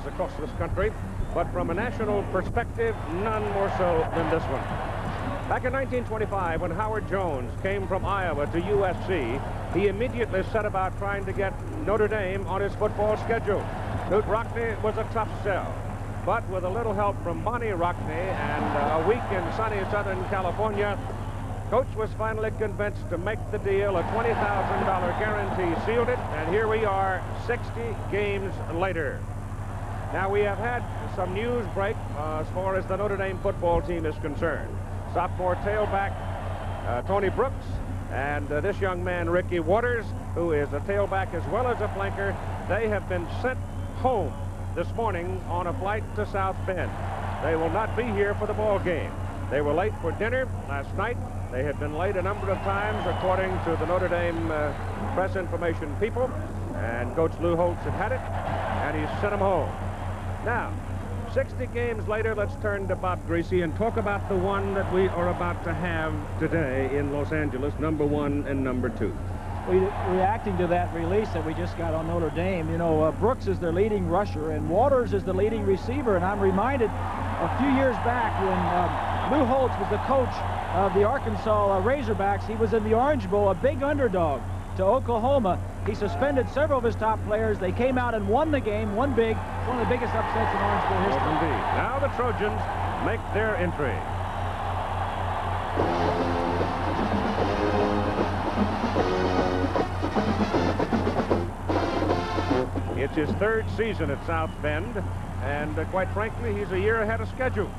across this country, but from a national perspective, none more so than this one. Back in 1925, when Howard Jones came from Iowa to USC, he immediately set about trying to get Notre Dame on his football schedule. Knute Rockne was a tough sell, but with a little help from Bonnie Rockne and a week in sunny Southern California, Coach was finally convinced to make the deal. A $20,000 guarantee sealed it, and here we are 60 games later. Now, we have had some news break as far as the Notre Dame football team is concerned. Sophomore tailback Tony Brooks and this young man Ricky Waters, who is a tailback as well as a flanker, they have been sent home this morning on a flight to South Bend. They will not be here for the ball game. They were late for dinner last night. They had been late a number of times, according to the Notre Dame press information people, and Coach Lou Holtz had it, and he's sent them home. Now, 60 games later, let's turn to Bob Greasy and talk about the one that we are about to have today in Los Angeles, number 1 and number 2. Reacting to that release that we just got on Notre Dame, you know, Brooks is their leading rusher and Waters is the leading receiver, and I'm reminded a few years back when Lou Holtz was the coach of the Arkansas Razorbacks. He was in the Orange Bowl, a big underdog to Oklahoma. He suspended several of his top players. They came out and won the game, won big, one of the biggest upsets in Orange Bowl history. Indeed. Now the Trojans make their entry. It's his 3rd season at South Bend, and quite frankly, he's a year ahead of schedule.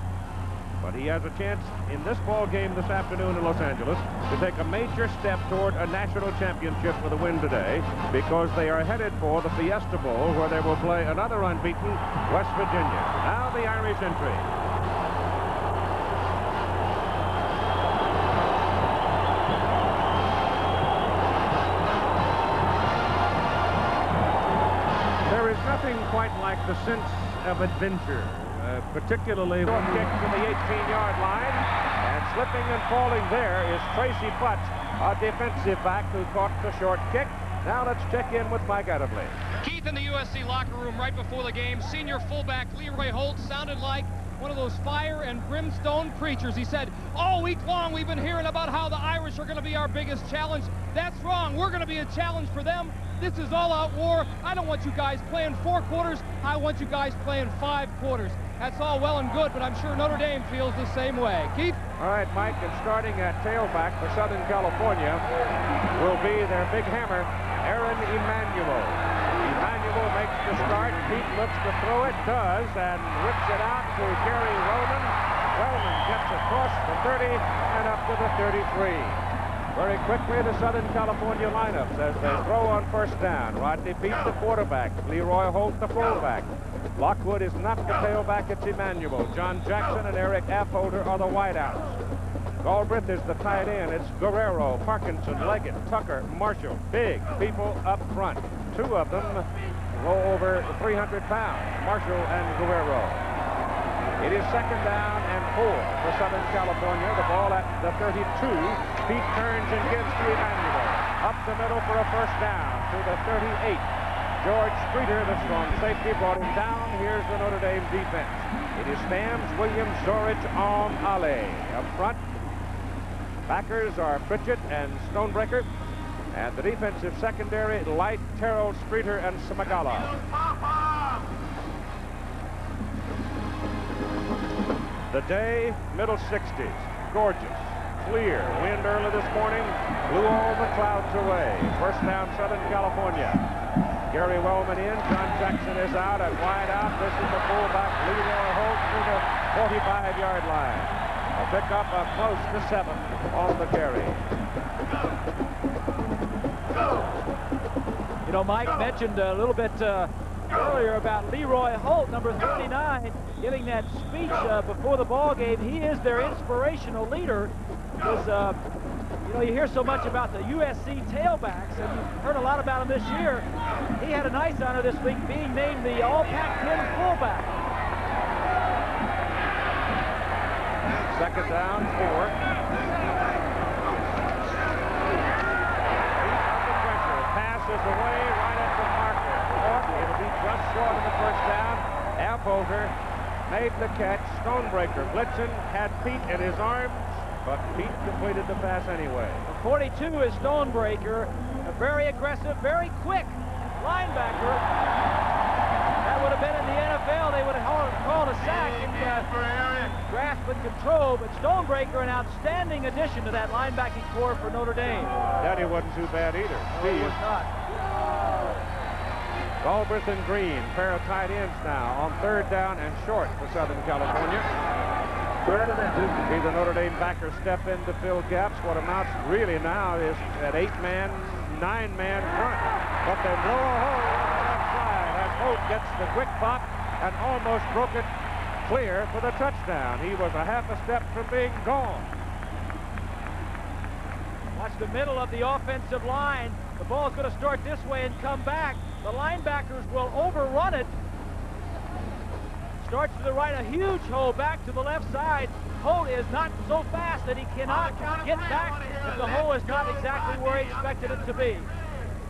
But he has a chance in this ball game this afternoon in Los Angeles to take a major step toward a national championship with a win today, because they are headed for the Fiesta Bowl, where they will play another unbeaten West Virginia. Now the Irish entry. There is nothing quite like the sense of adventure, particularly short kick to the 18-yard line, and slipping and falling there is Tracy Butts, a defensive back who caught the short kick. Now let's check in with Mike Adderley. Keith, in the USC locker room right before the game, senior fullback Leroy Holt sounded like one of those fire and brimstone preachers. He said, all week long we've been hearing about how the Irish are going to be our biggest challenge. That's wrong. We're going to be a challenge for them. This is all-out war. I don't want you guys playing 4 quarters. I want you guys playing 5 quarters. That's all well and good, but I'm sure Notre Dame feels the same way. Keith? All right, Mike, and starting at tailback for Southern California will be their big hammer, Aaron Emanuel. Emanuel makes the start. Pete looks to throw it, does, and rips it out to Gary Wellman. Wellman gets across the 30 and up to the 33. Very quickly, the Southern California lineups as they throw on first down. Rodney Pete, the quarterback. Leroy Holt, the fullback. Lockwood is not the tailback, it's Emanuel. John Jackson and Eric Affolter are the wideouts. Galbraith is the tight end. It's Guerrero, Parkinson, Leggett, Tucker, Marshall. Big people up front. 2 of them go over 300 pounds, Marshall and Guerrero. It is 2nd down and 4 for Southern California. The ball at the 32. Pete turns and gives to Emanuel. Up the middle for a first down to the 38. George Streeter, the strong safety, brought him down. Here's the Notre Dame defense. It is Stams, Williams, Zorich, Ale. Up front, backers are Pritchett and Stonebreaker. And the defensive secondary, Light, Terrell, Streeter, and Samagala. The day, middle 60s. Gorgeous. Clear. Wind early this morning blew all the clouds away. First down, Southern California. Gary Wellman in. John Jackson is out and wide out. This is the fullback, Leroy Holt, to the 45-yard line. A pickup of close to 7 on the carry. You know, Mike mentioned a little bit earlier about Leroy Holt, number 39, giving that speech before the ball game. He is their inspirational leader. Because, you know, you hear so much about the USC tailbacks, and you've heard a lot about him this year. He had a nice honor this week being named the All-Pac-10 fullback. 2nd down, 4. Passes away right at the marker. It'll be just short of the first down, made the catch. Stonebreaker blitzing, had Pete in his arms, but Pete completed the pass anyway. 42 is Stonebreaker, a very aggressive, very quick linebacker. That would have been in the NFL. They would have called a sack and grasp and control, but Stonebreaker, an outstanding addition to that linebacking core for Notre Dame. Daddy wasn't too bad either. No, he was not. Galbraith and Green, pair of tight ends now on 3rd down and short for Southern California. See the Notre Dame backers step in to fill gaps. What amounts really now is that 8-man, 9-man front. But they blow a hole on the left side as Holt gets the quick pop and almost broke it clear for the touchdown. He was a half a step from being gone. Watch the middle of the offensive line. The ball's going to start this way and come back. The linebackers will overrun it. Starts to the right, a huge hole back to the left side. Holt is not so fast that he cannot get back if the hole is not exactly where he expected it to be.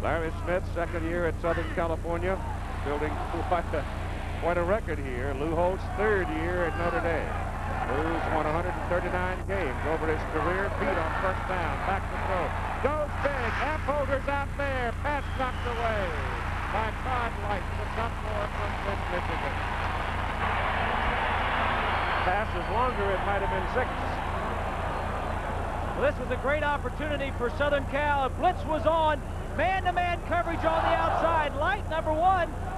Larry Smith, 2nd year at Southern California, building quite a record here. Lou Holtz, 3rd year at Notre Dame. Lou's won 139 games over his career. Pete on 1st down, back to throw. Goes big, Holder's out there. Pass knocked away by Todd Light, the sophomore from Flint, Michigan. Pass is longer, it might have been 6. Well, this was a great opportunity for Southern Cal. Blitz was on. Man-to-man coverage on the outside. Light, number 1.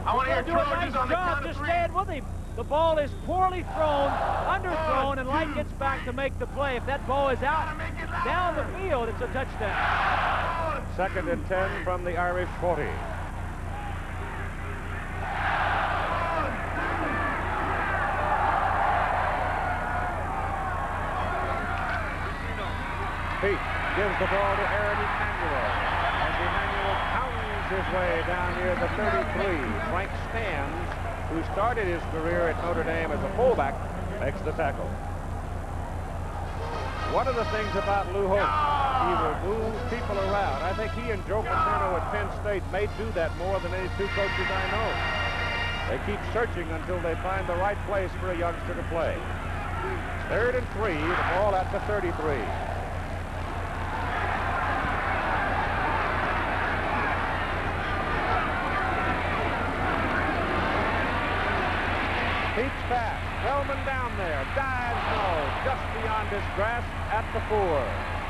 I want to hear do a nice Trojans on the job count of just 3. staying with him. The ball is poorly thrown, underthrown, and Light gets back to make the play. If that ball is out down the field, it's a touchdown. 2nd and 10 from the Irish 40. Pete gives the ball to Aaron Emanuel. As Emanuel pounds his way down near the 33. Frank Stans, who started his career at Notre Dame as a fullback, makes the tackle. One of the things about Lou Holtz, he will move people around. I think he and Joe Paterno at Penn State may do that more than any 2 coaches I know. They keep searching until they find the right place for a youngster to play. 3rd and 3, the ball at the 33. Pete's pass, Wellman down there, dives no, just beyond his grasp at the 4.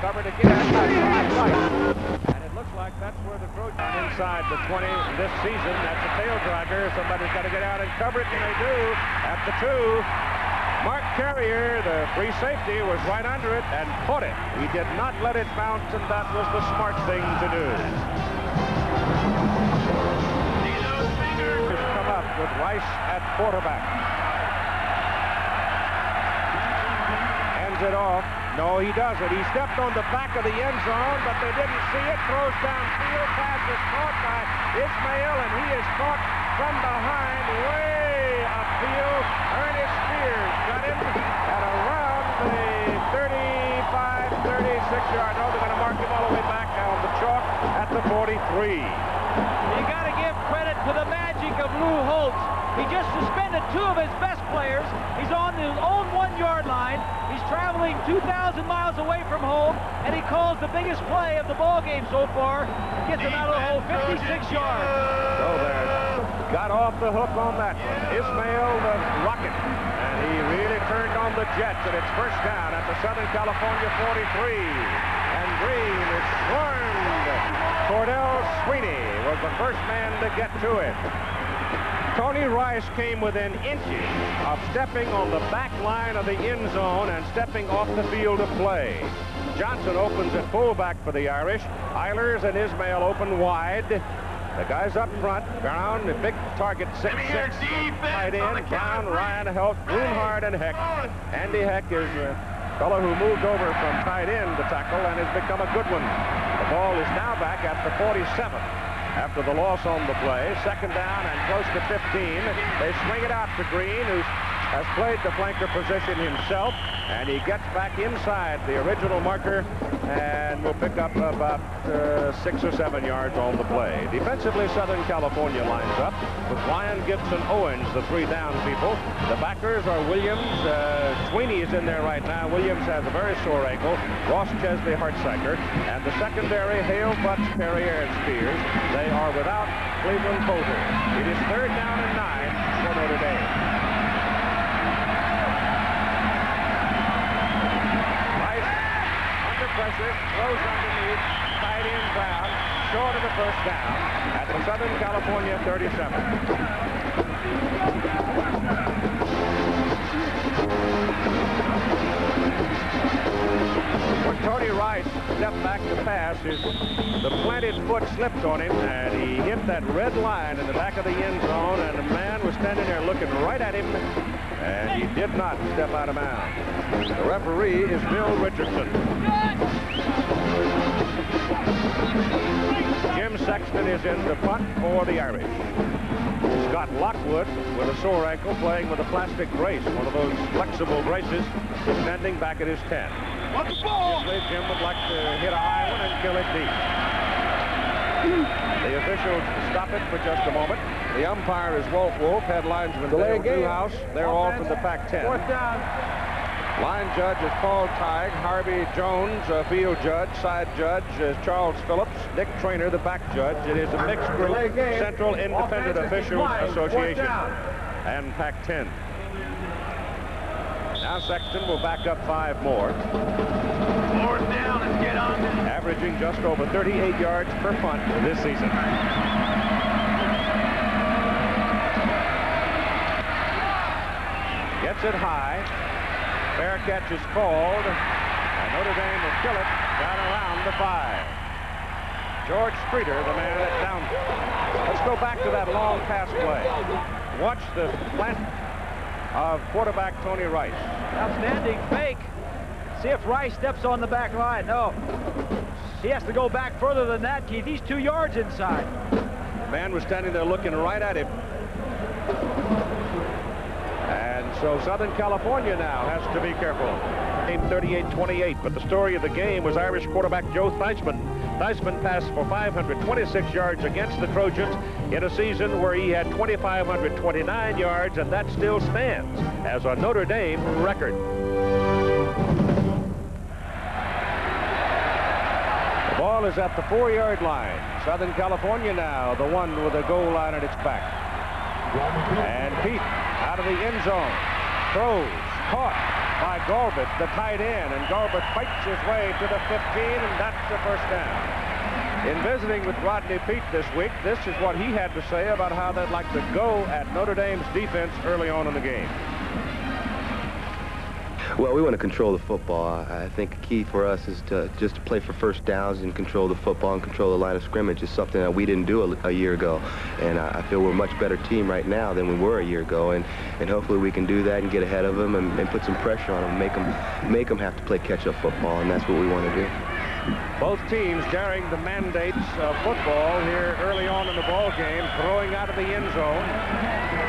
Covered again by Todd Light. And it looks like that's where the Trojans inside the 20 this season. That's a tail dragger. Somebody's got to get out and cover it, and they do. At the 2, Mark Carrier, the free safety, was right under it and caught it. He did not let it bounce, and that was the smart thing to do. Just come up with Rice at quarterback. Ends it off. No, he doesn't. He stepped on the back of the end zone, but they didn't see it. Throws downfield. Pass is caught by Ismail, and he is caught from behind way upfield. Ernest Spears got him at around the 35, 36-yard. No, they're going to mark him all the way back on the chalk at the 43. You got to give credit to the magic of Lou Holtz. He just suspended 2 of his best players. He's on his own 1-yard line. He's traveling 2,000 miles away from home, and he calls the biggest play of the ball game so far. Gets him out of the hole, 56 yards. So there, got off the hook on that one. Ismail the rocket, and he really turned on the Jets, and it's 1st down at the Southern California 43. And Green is swarmed. Cordell Sweeney was the first man to get to it. Tony Rice came within inches of stepping on the back line of the end zone and stepping off the field of play. Johnson opens at fullback for the Irish. Eilers and Ismail open wide. The guys up front, Brown, the big target, 6'6", tight end, Brown, Ryan, Helt, Brunhard, and Heck. Andy Heck is a fellow who moved over from tight end to tackle and has become a good one. The ball is now back at the 47. After the loss on the play, 2nd down and close to 15. They swing it out to Green, who's has played the flanker position himself, and he gets back inside the original marker and will pick up about 6 or 7 yards on the play. Defensively, Southern California lines up with Ryan, Gibson, Owens, the 3 down people. The backers are Williams. Sweeney is in there right now. Williams has a very sore ankle. Ross Chesley, Hartsacker. And the secondary, Hale, Butts, Perrier, and Spears. They are without Cleveland Poulter. It is 3rd down and 9 for Notre Dame. Rice, under pressure, throws underneath, tight end Brown, short of the first down at the Southern California 37. When Tony Rice stepped back to pass, the planted foot slipped on him, and he hit that red line in the back of the end zone, and the man was standing there looking right at him, and he did not step out of bounds. The referee is Bill Richardson. Jim Sexton is in the punt for the Irish. Scott Lockwood, with a sore ankle, playing with a plastic brace, one of those flexible braces, is standing back at his 10. Obviously, Jim would like to hit a high one and kill it deep. The officials stop it for just a moment. The umpire is Walt Wolf, head linesman Dale Newhouse. They're all from the Pac-10. 4th down. Line judge is Paul Teig. Harvey Jones, field judge. Side judge is Charles Phillips. Dick Traynor, the back judge. It is a mixed group, Central Independent Officials Association and Pac-10. Now Sexton will back up 5 more. 4th down and get on it. Averaging just over 38 yards per punt this season. Gets it high. Fair catch is called, and Notre Dame will kill it down around the 5. George Streeter, the man that downed it. Let's go back to that long pass play. Watch the plant of quarterback Tony Rice. Outstanding fake. See if Rice steps on the back line. No. He has to go back further than that, Keith. He's 2 yards inside. The man was standing there looking right at him. And so Southern California now has to be careful. Game 38-28, but the story of the game was Irish quarterback Joe Theismann. Theismann passed for 526 yards against the Trojans in a season where he had 2,529 yards, and that still stands as a Notre Dame record. The ball is at the 4-yard line. Southern California now, the one with a goal line at its back. And Pete out of the end zone, throws, caught by Galbert, the tight end, and Galbert fights his way to the 15, and that's the first down. In visiting with Rodney Peete this week, this is what he had to say about how they'd like to go at Notre Dame's defense early on in the game. Well, we want to control the football. I think the key for us is to just play for first downs and control the football and control the line of scrimmage. Is something that we didn't do a year ago. And I feel we're a much better team right now than we were a year ago. And hopefully we can do that and get ahead of them and put some pressure on them, make them have to play catch-up football, and that's what we want to do. Both teams daring the mandates of football here early on in the ball game, throwing out of the end zone.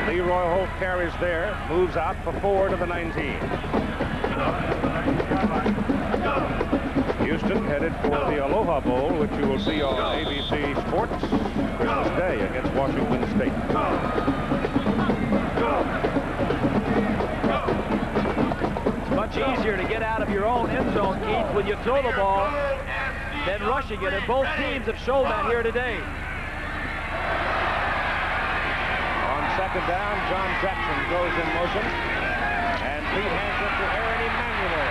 Leroy Holt carries there, moves out for 4 to the 19. Houston headed for the Aloha Bowl, which you will see on ABC Sports Christmas Day against Washington State. It's much easier to get out of your own end zone, Keith, when you throw the ball than rushing it, and both teams have shown that here today. On 2nd down, John Jackson goes in motion, and Pete hands it to Aaron Emanuel.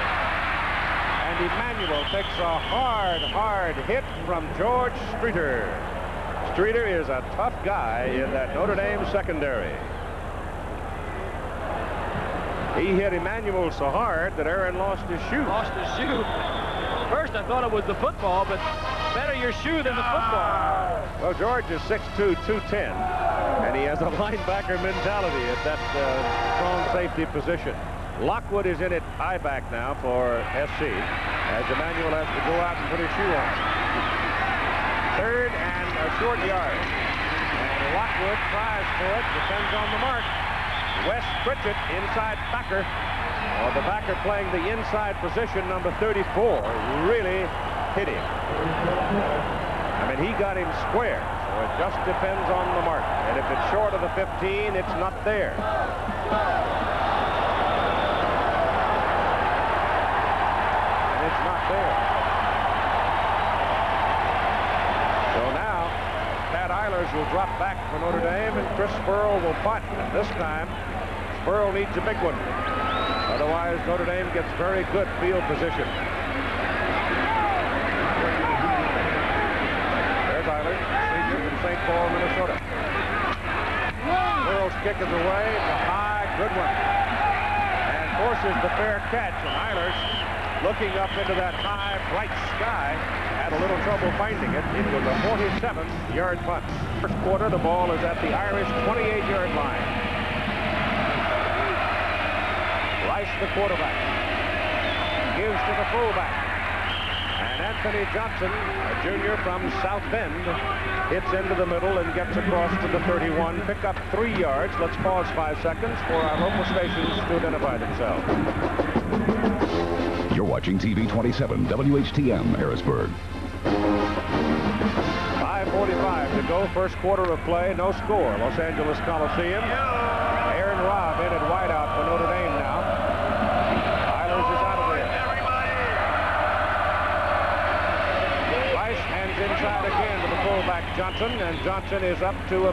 And Emanuel takes a hard hit from George Streeter. Streeter is a tough guy in that Notre Dame secondary. He hit Emanuel so hard that Aaron lost his shoe. Lost his shoe. First I thought it was the football, but better your shoe than the football. Well, George is 6'2", 210, and he has a linebacker mentality at that strong safety position. Lockwood is in at high back now for SC, as Emanuel has to go out and put his shoe on. 3rd and a short yard. And Lockwood tries for it, depends on the mark. Wes Pritchett inside backer. Well, the backer playing the inside position, number 34, really hit him. I mean, he got him square, so it just depends on the mark. And if it's short of the 15, it's not there. And it's not there. So now, Pat Eilers will drop back for Notre Dame, and Chris Spurl will punt. And this time, Spurl needs a big one. Otherwise, Notre Dame gets very good field position. There's Eilers, senior from St. Paul, Minnesota. Spurl's kick is away. It's a high, good one. And forces the fair catch. And Eilers, looking up into that high, bright sky, had a little trouble finding it. It was a 47-yard punt. First quarter, the ball is at the Irish 28-yard line. Rice, the quarterback, gives to the fullback. And Anthony Johnson, a junior from South Bend, hits into the middle and gets across to the 31. Pick up 3 yards. Let's pause 5 seconds for our local stations to identify themselves. You're watching TV 27, WHTM, Harrisburg. 5:45 to go. First quarter of play. No score. Los Angeles Coliseum. Aaron Robb in at wideout for Notre Dame now. Eilers is out of there. Rice hands inside again to the fullback Johnson, and Johnson is up to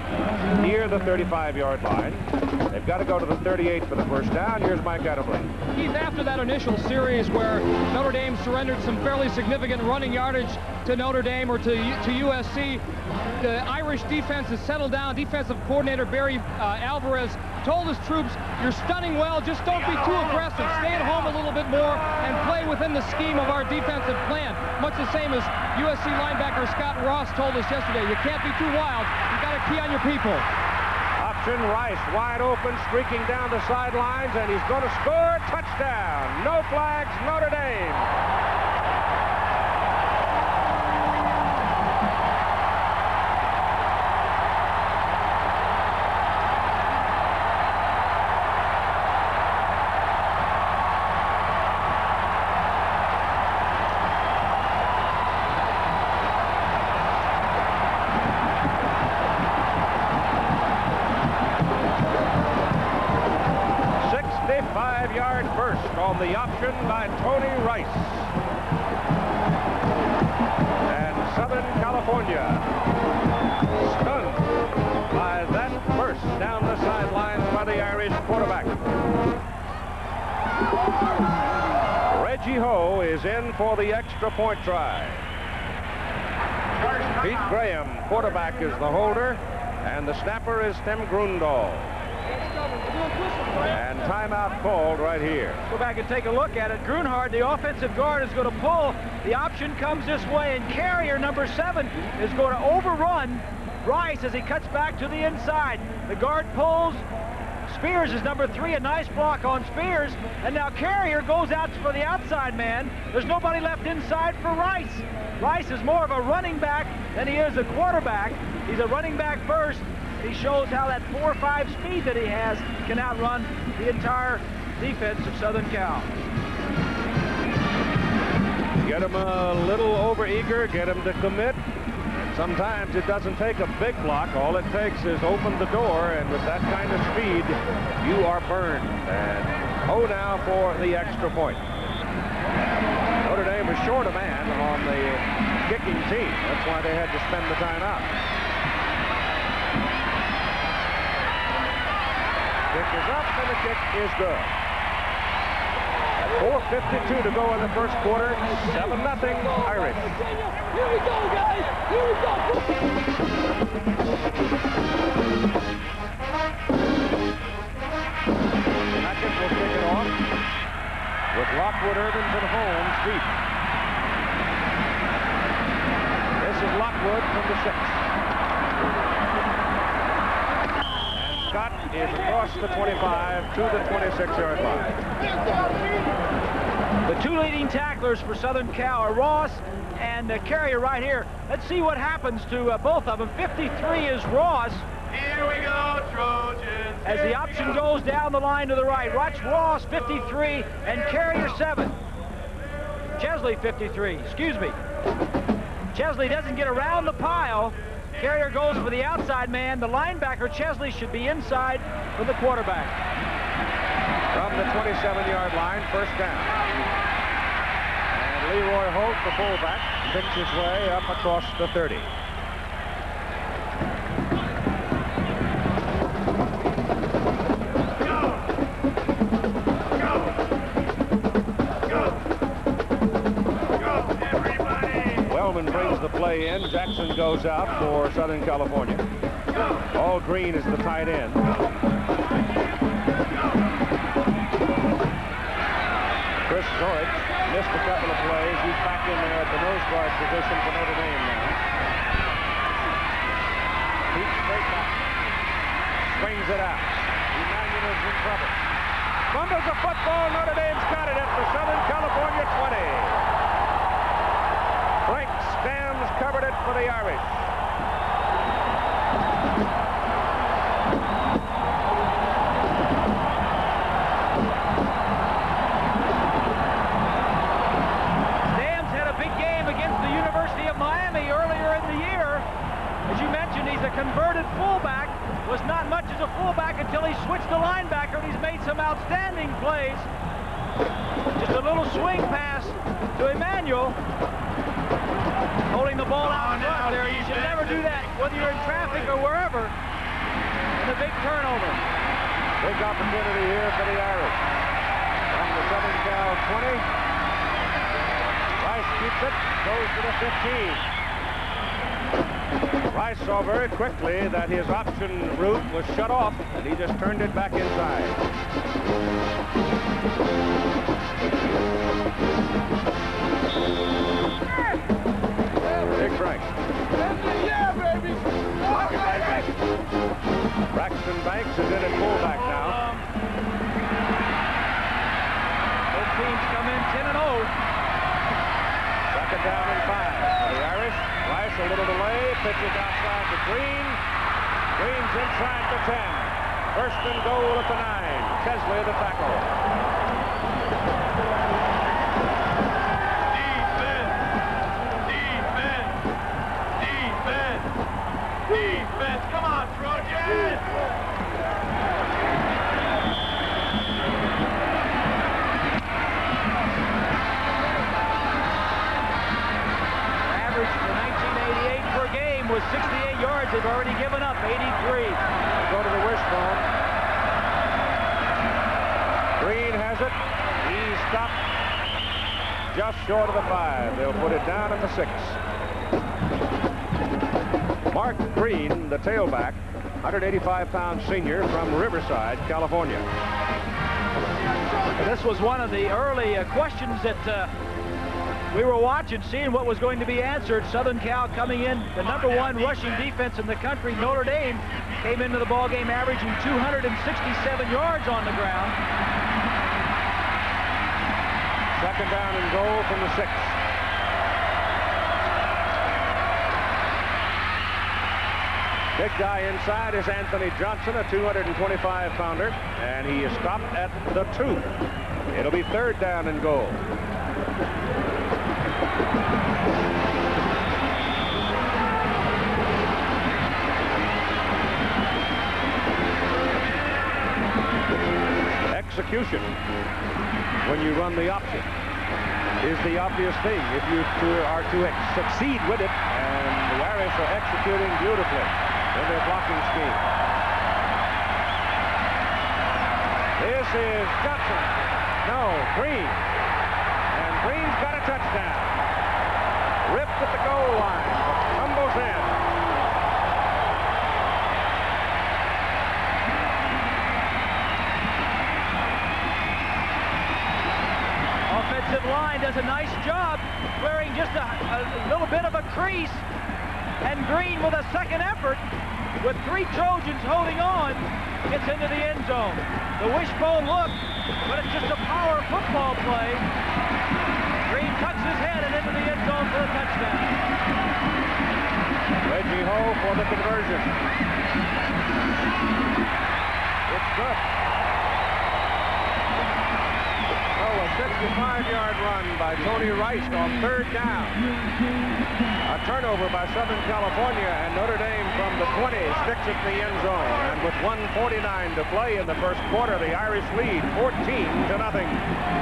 near the 35-yard line. They've got to go to the 38 for the first down. Here's Mike Adderley. Keith, after that initial series where Notre Dame surrendered some fairly significant running yardage to Notre Dame or to USC, the Irish defense has settled down. Defensive coordinator Barry Alvarez told his troops, you're stunning well, just don't be too aggressive. Stay at home a little bit more and play within the scheme of our defensive plan. Much the same as USC linebacker Scott Ross told us yesterday. You can't be too wild. You got to key on your people. Option Rice wide open, streaking down the sidelines, and he's going to score. Touchdown. No flags, Notre Dame. On the option by Tony Rice. And Southern California stunned by that burst down the sidelines by the Irish quarterback. Reggie Ho is in for the extra point try. Pete Graham, quarterback, is the holder, and the snapper is Tim Grundahl. And timeout called right here. Go back and take a look at it. Grunhard, the offensive guard, is going to pull. The option comes this way, and Carrier, number 7, is going to overrun Rice as he cuts back to the inside. The guard pulls. Spears is number 3, a nice block on Spears. And now Carrier goes out for the outside man. There's nobody left inside for Rice. Rice is more of a running back than he is a quarterback. He's a running back first. He shows how that 4.5 speed that he has can outrun the entire defense of Southern Cal. Get him a little overeager, get him to commit. And sometimes it doesn't take a big block. All it takes is open the door, and with that kind of speed, you are burned. And Ho now for the extra point. Notre Dame was short a man on the kicking team. That's why they had to spend the timeout. Kick is up, and the kick is good. At 4:52 to go in the first quarter, 7-0 Irish. Here we go, guys. Here we go. Hackett will kick it off with Lockwood Irvins and Holmes deep. This is Lockwood from the 6. Scott is across the 25 to the 26-yard line. The 2 leading tacklers for Southern Cal are Ross and Carrier right here. Let's see what happens to both of them. 53 is Ross. Here we go, Trojans. as the option goes down the line to the right. Watch Ross, 53, and Carrier, 7. Chesley, 53, excuse me. Chesley doesn't get around the pile. Carrier goes for the outside man. The linebacker, Chesley, should be inside for the quarterback. From the 27-yard line, first down. And Leroy Holt, the fullback, picks his way up across the 30. Wellman brings the play in. Jackson goes out for Southern California. All Green is the tight end. Chris Zorich missed a couple of plays. He's back in there at the nose guard position for Notre Dame now. He's straight back. Swings it out. Emmanuel is in trouble. Fumbles the football. Notre Dame's got it at the Southern California 20. Frank Stams covered it for the Irish. Stams had a big game against the University of Miami earlier in the year. As you mentioned, he's a converted fullback. Was not much as a fullback until he switched to linebacker, and he's made some outstanding plays. Just a little swing pass to Emmanuel. Holding the ball out in front there. You should never do that, whether you're in traffic or wherever. And a big turnover. Big opportunity here for the Irish. From the Southern Cal 20. Rice keeps it, goes to the 15. Rice saw very quickly that his option route was shut off, and he just turned it back inside. Big Frank. Yeah, baby. Braxton Banks is in at fullback now. Both teams come in 10-0. Second down and 5 for the Irish. Rice a little delay, pitches outside to Green. Green's inside the 10. First and goal at the 9. Chesley the tackle. Defense, come on, Trojans! Average for 1988 per game was 68 yards. They've already given up 83. Go to the wishbone. Green has it. He's stopped just short of the 5. They'll put it down at the 6. Mark Green, the tailback, 185-pound senior from Riverside, California. This was one of the early questions that we were watching, seeing what was going to be answered. Southern Cal coming in, the #1 rushing defense in the country. Notre Dame came into the ballgame averaging 267 yards on the ground. Second down and goal from the 6. Big guy inside is Anthony Johnson, a 225-pounder, and he is stopped at the 2. It'll be third down and goal. Execution, when you run the option, is the obvious thing if you are to succeed with it, and the Irish are executing beautifully in their blocking scheme. This is Johnson. No, Green. And Green's got a touchdown. Ripped at the goal line, but tumbles in. Offensive line does a nice job wearing just a little bit of a crease. And Green, with a second effort, with 3 Trojans holding on, gets into the end zone. The wishbone look, but it's just a power football play. Green tucks his head and into the end zone for a touchdown. Reggie Ho for the conversion. It's Good. So a 65-yard run by Tony Rice on 3rd down. A turnover by Southern California, and Notre Dame from the 20 sticks it in the end zone. And with 1:49 to play in the first quarter, the Irish lead 14-0.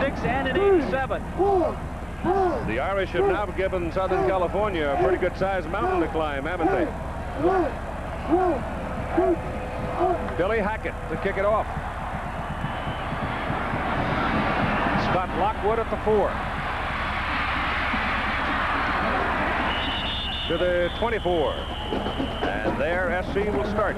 6 and an 87. The Irish have now given Southern California a pretty good-sized mountain to climb, haven't they? Billy Hackett to kick it off. Scott Lockwood at the 4. To the 24. And there SC will start.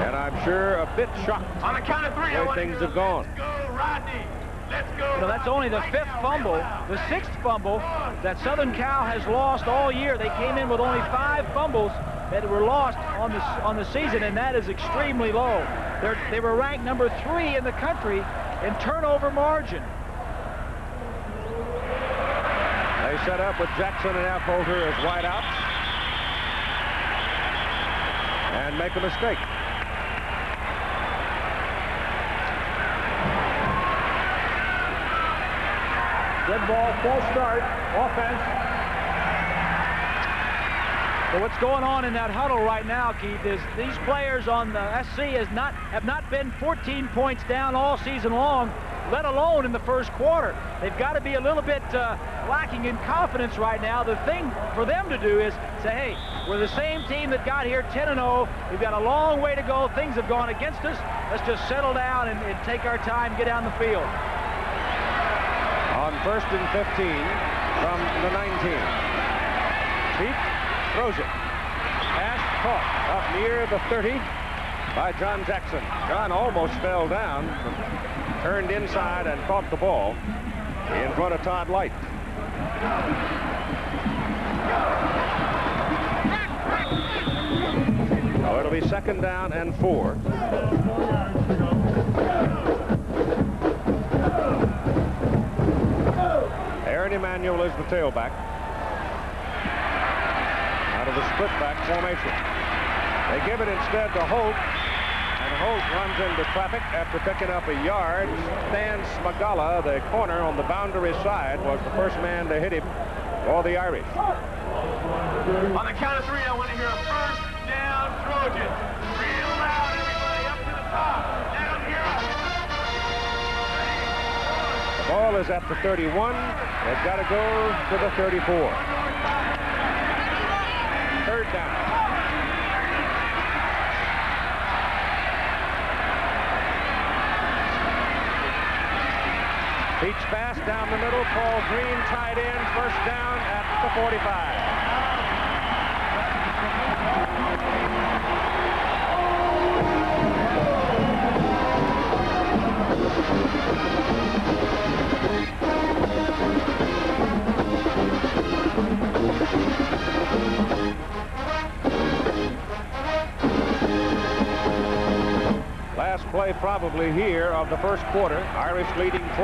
And I'm sure a bit shocked On the count of 3, where things have gone. Let's go, Rodney. Let's go. So that's only the 5th fumble, the 6th fumble that Southern Cal has lost all year. They came in with only 5 fumbles that were lost on the season, and that is extremely low. They were ranked number 3 in the country in turnover margin. They set up with Jackson and Affolter as wideouts and make a mistake. Good ball, false start, offense. So what's going on in that huddle right now, Keith, is these players on the SC have not been 14 points down all season long, let alone in the first quarter. They've got to be a little bit lacking in confidence right now. The thing for them to do is say, hey, we're the same team that got here 10-0. We've got a long way to go. Things have gone against us. Let's just settle down and take our time, get down the field. On 1st and 15 from the 19. Pete throws it. Pass caught up near the 30 by John Jackson. John almost fell down, turned inside and caught the ball in front of Todd Light. Oh, it'll be 2nd down and 4. Aaron Emanuel is the tailback out of the split back formation. They give it instead to Holt, and Holt runs into traffic after picking up a yard. Stan Smagala, the corner on the boundary side, was the first man to hit him for the Irish. On the count of 3, I want to hear a first down Trojan. Real loud, everybody, up to the top. Down here. The ball is at the 31. They've got to go to the 34. 3rd down. Peach pass down the middle. Paul Green tied in. 1st down at the 45. Last play probably here of the first quarter. Irish leading 14-0.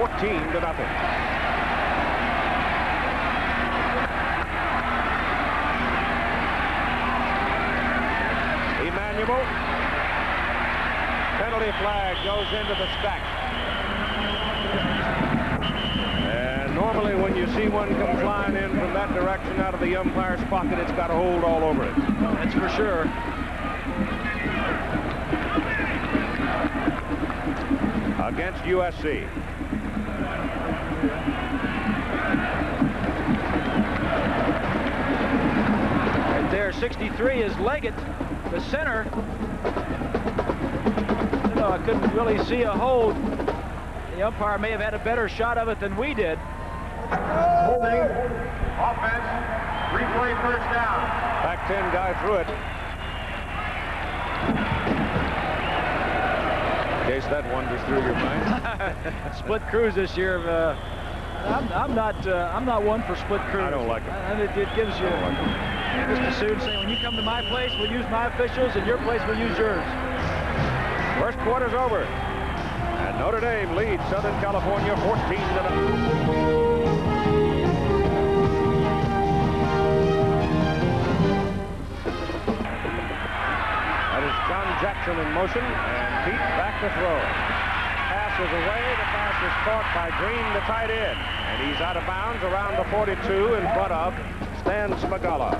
Emanuel. Penalty flag goes into the stack. And normally when you see one come flying in from that direction out of the umpire's pocket, it's got a hold all over it. That's for sure. Against USC. Right there, 63 is Leggett, the center. I couldn't really see a hold. The umpire may have had a better shot of it than we did. Holding. Offense. Replay 1st down. Pac-10 guy threw it. In case that wanders through your mind. Split crews this year. I'm not one for split crews. I don't like it. It gives you just as soon saying, when you come to my place, we'll use my officials, and your place, we'll use yours. First quarter's over, and Notre Dame leads Southern California 14-0. reception in motion, and Pete back to throw. Pass is away. The pass is caught by Green, the tight end, and he's out of bounds around the 42 in front of Stan Smagala.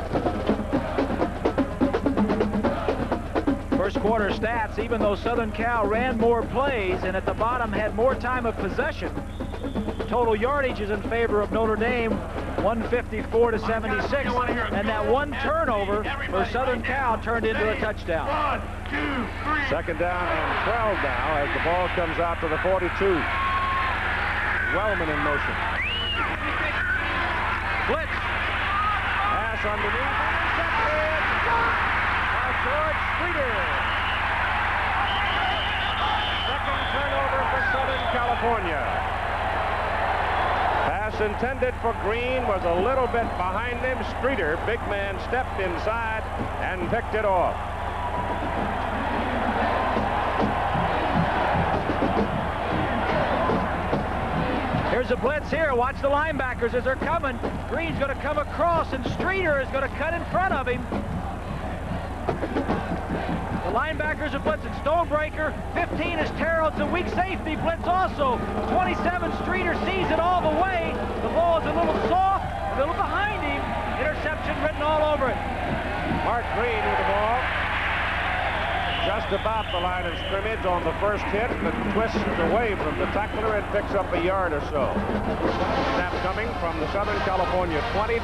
First quarter stats, even though Southern Cal ran more plays and at the bottom had more time of possession, total yardage is in favor of Notre Dame, 154 to 76, and that one turnover for Southern Cal turned into a touchdown. 1, 2, 3. Second down and 12 now as the ball comes out to the 42. Wellman in motion. Blitz. Pass underneath. Intercepted. By George Streeter. Second turnover for Southern California. Pass intended for Green was a little bit behind him. Streeter, big man, stepped inside and picked it off. Here's a blitz here. Watch the linebackers as they're coming. Green's going to come across, and Streeter is going to cut in front of him. The linebackers are blitzing. Stonebreaker, 15 is Terrell. It's a weak safety blitz also. 27, Streeter sees it all the way. The ball is a little soft, a little behind him. Interception written all over it. Mark Green with the ball. Just about the line of scrimmage on the first hit, but twists away from the tackler and picks up a yard or so. Snap coming from the Southern California 22,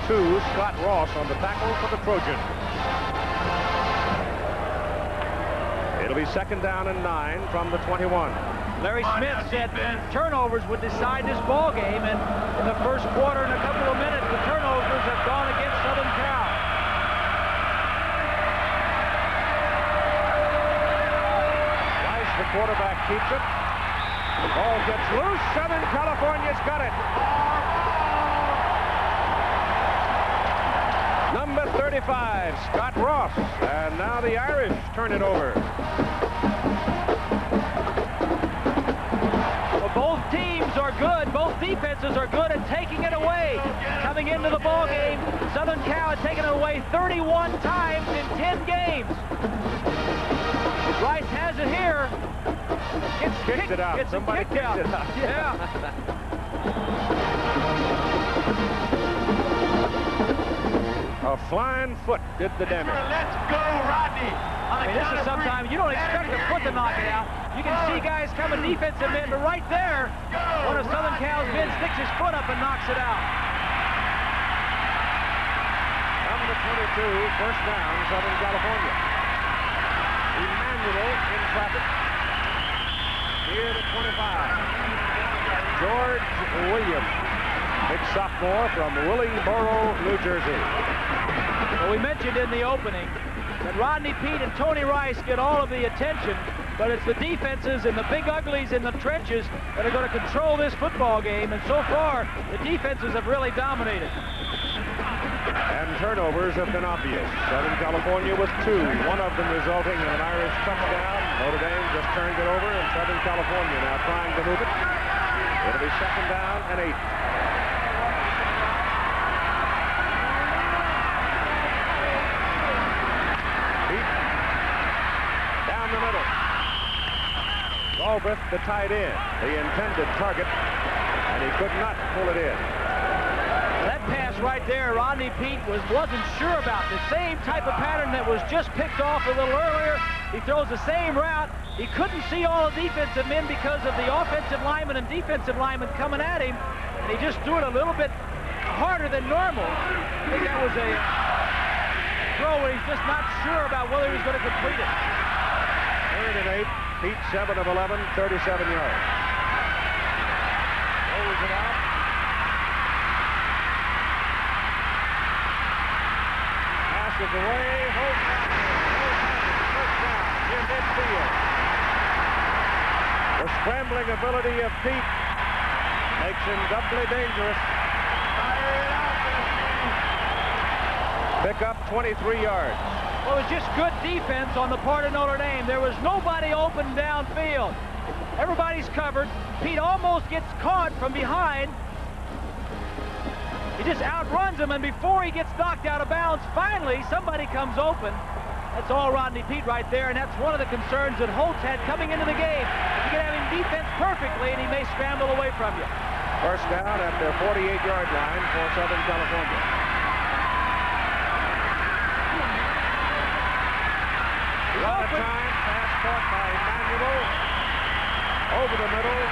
Scott Ross on the tackle for the Trojans. It'll be second down and 9 from the 21. Larry Smith said turnovers would decide this ball game, and in the first quarter, in a couple of minutes, the turnovers have gone against Southern Cal. The quarterback keeps it. The ball gets loose. Southern California's got it. Number 35, Scott Ross. And now the Irish turn it over. Well, both teams are good. Both defenses are good at taking it away. Coming into the ball game, Southern Cal had taken it away 31 times in 10 games. Rice has it here. Kicked it out. Somebody kicked it out. Yeah. A flying foot did the damage. Let's go, Rodney. I mean, this is sometimes you don't expect a foot to knock it out. You can see guys coming defensive men, but right there, one of Southern Cal's men sticks his foot up and knocks it out. Number 22, first down, Southern California. Emmanuel in traffic. Here to 25. George Williams, big sophomore from Willingboro, New Jersey. Well, we mentioned in the opening that Rodney Peete and Tony Rice get all of the attention, but it's the defenses and the big uglies in the trenches that are going to control this football game, and so far, the defenses have really dominated. And turnovers have been obvious. Southern California with 2, one of them resulting in an Irish touchdown. Notre Dame just turned it over, and Southern California now trying to move it. It'll be second down and 8. Pete down the middle. Galbraith, the tight end, the intended target, and he could not pull it in. That pass right there, Rodney Peete wasn't sure about. The same type of pattern that was just picked off a little earlier. He throws the same route. He couldn't see all the defensive men because of the offensive linemen and defensive linemen coming at him, and he just threw it a little bit harder than normal. I think that was a throw where he's just not sure about whether he was going to complete it. Third and 8. Pete 7 of 11, 37 yards. Rolls it out. Passes away. Holt has it. First down near midfield. The scrambling ability of Pete makes him doubly dangerous. Pick up 23 yards. Well, it was just good defense on the part of Notre Dame. There was nobody open downfield. Everybody's covered. Pete almost gets caught from behind. He just outruns him, and before he gets knocked out of bounds, finally somebody comes open. That's all Rodney Peete right there, and that's one of the concerns that Holtz had coming into the game. You can have him defense perfectly, and he may scramble away from you. First down at their 48-yard line for Southern California. Run of time, pass caught by Manuel. Over the middle,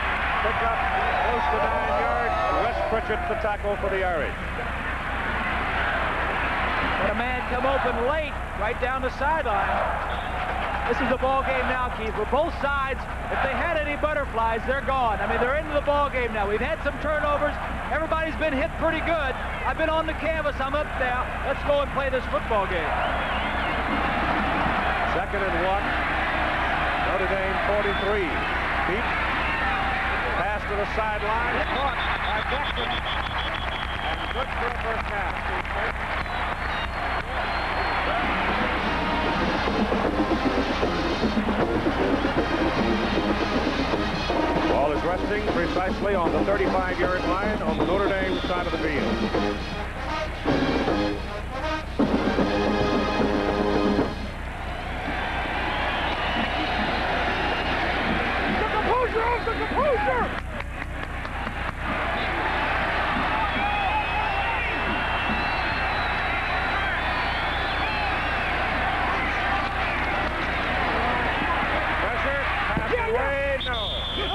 pick up close to 9 yards. Wes Pritchett the tackle for the Irish. But a man come open late, right down the sideline. This is a ball game now, Keith. For both sides, if they had any butterflies, they're gone. I mean, they're into the ball game now. We've had some turnovers. Everybody's been hit pretty good. I've been on the canvas. I'm up now. Let's go and play this football game. 2nd and 1. Notre Dame 43. Peete. Pass to the sideline. Caught by Jackson. And good for the first half. Ball is resting precisely on the 35-yard line on the Notre Dame side of the field. The composure!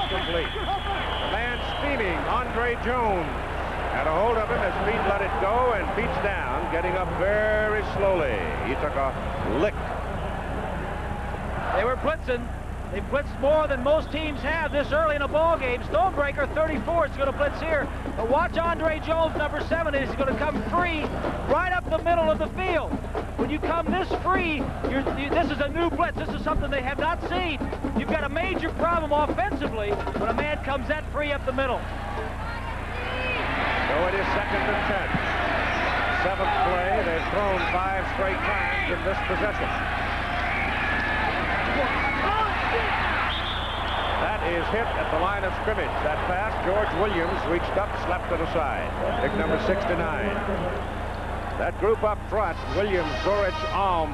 Complete. The man steaming, Andre Jones, had a hold of him as Peete let it go, and Pete's down, getting up very slowly. He took a lick. They were blitzing. They blitzed more than most teams have this early in a ball game. Stonebreaker, 34, is going to blitz here. But watch Andre Jones, number 7, is going to come free right up the middle of the field. When you come this free, this is a new blitz. This is something they have not seen. You've got a major problem offensively when a man comes that free up the middle. So it is 2nd and 10. 7th play. They've thrown 5 straight times in this possession. That is hit at the line of scrimmage. That pass, George Williams reached up, slapped it aside. Pick number 69. That group up front, Williams, Gorich, Alm,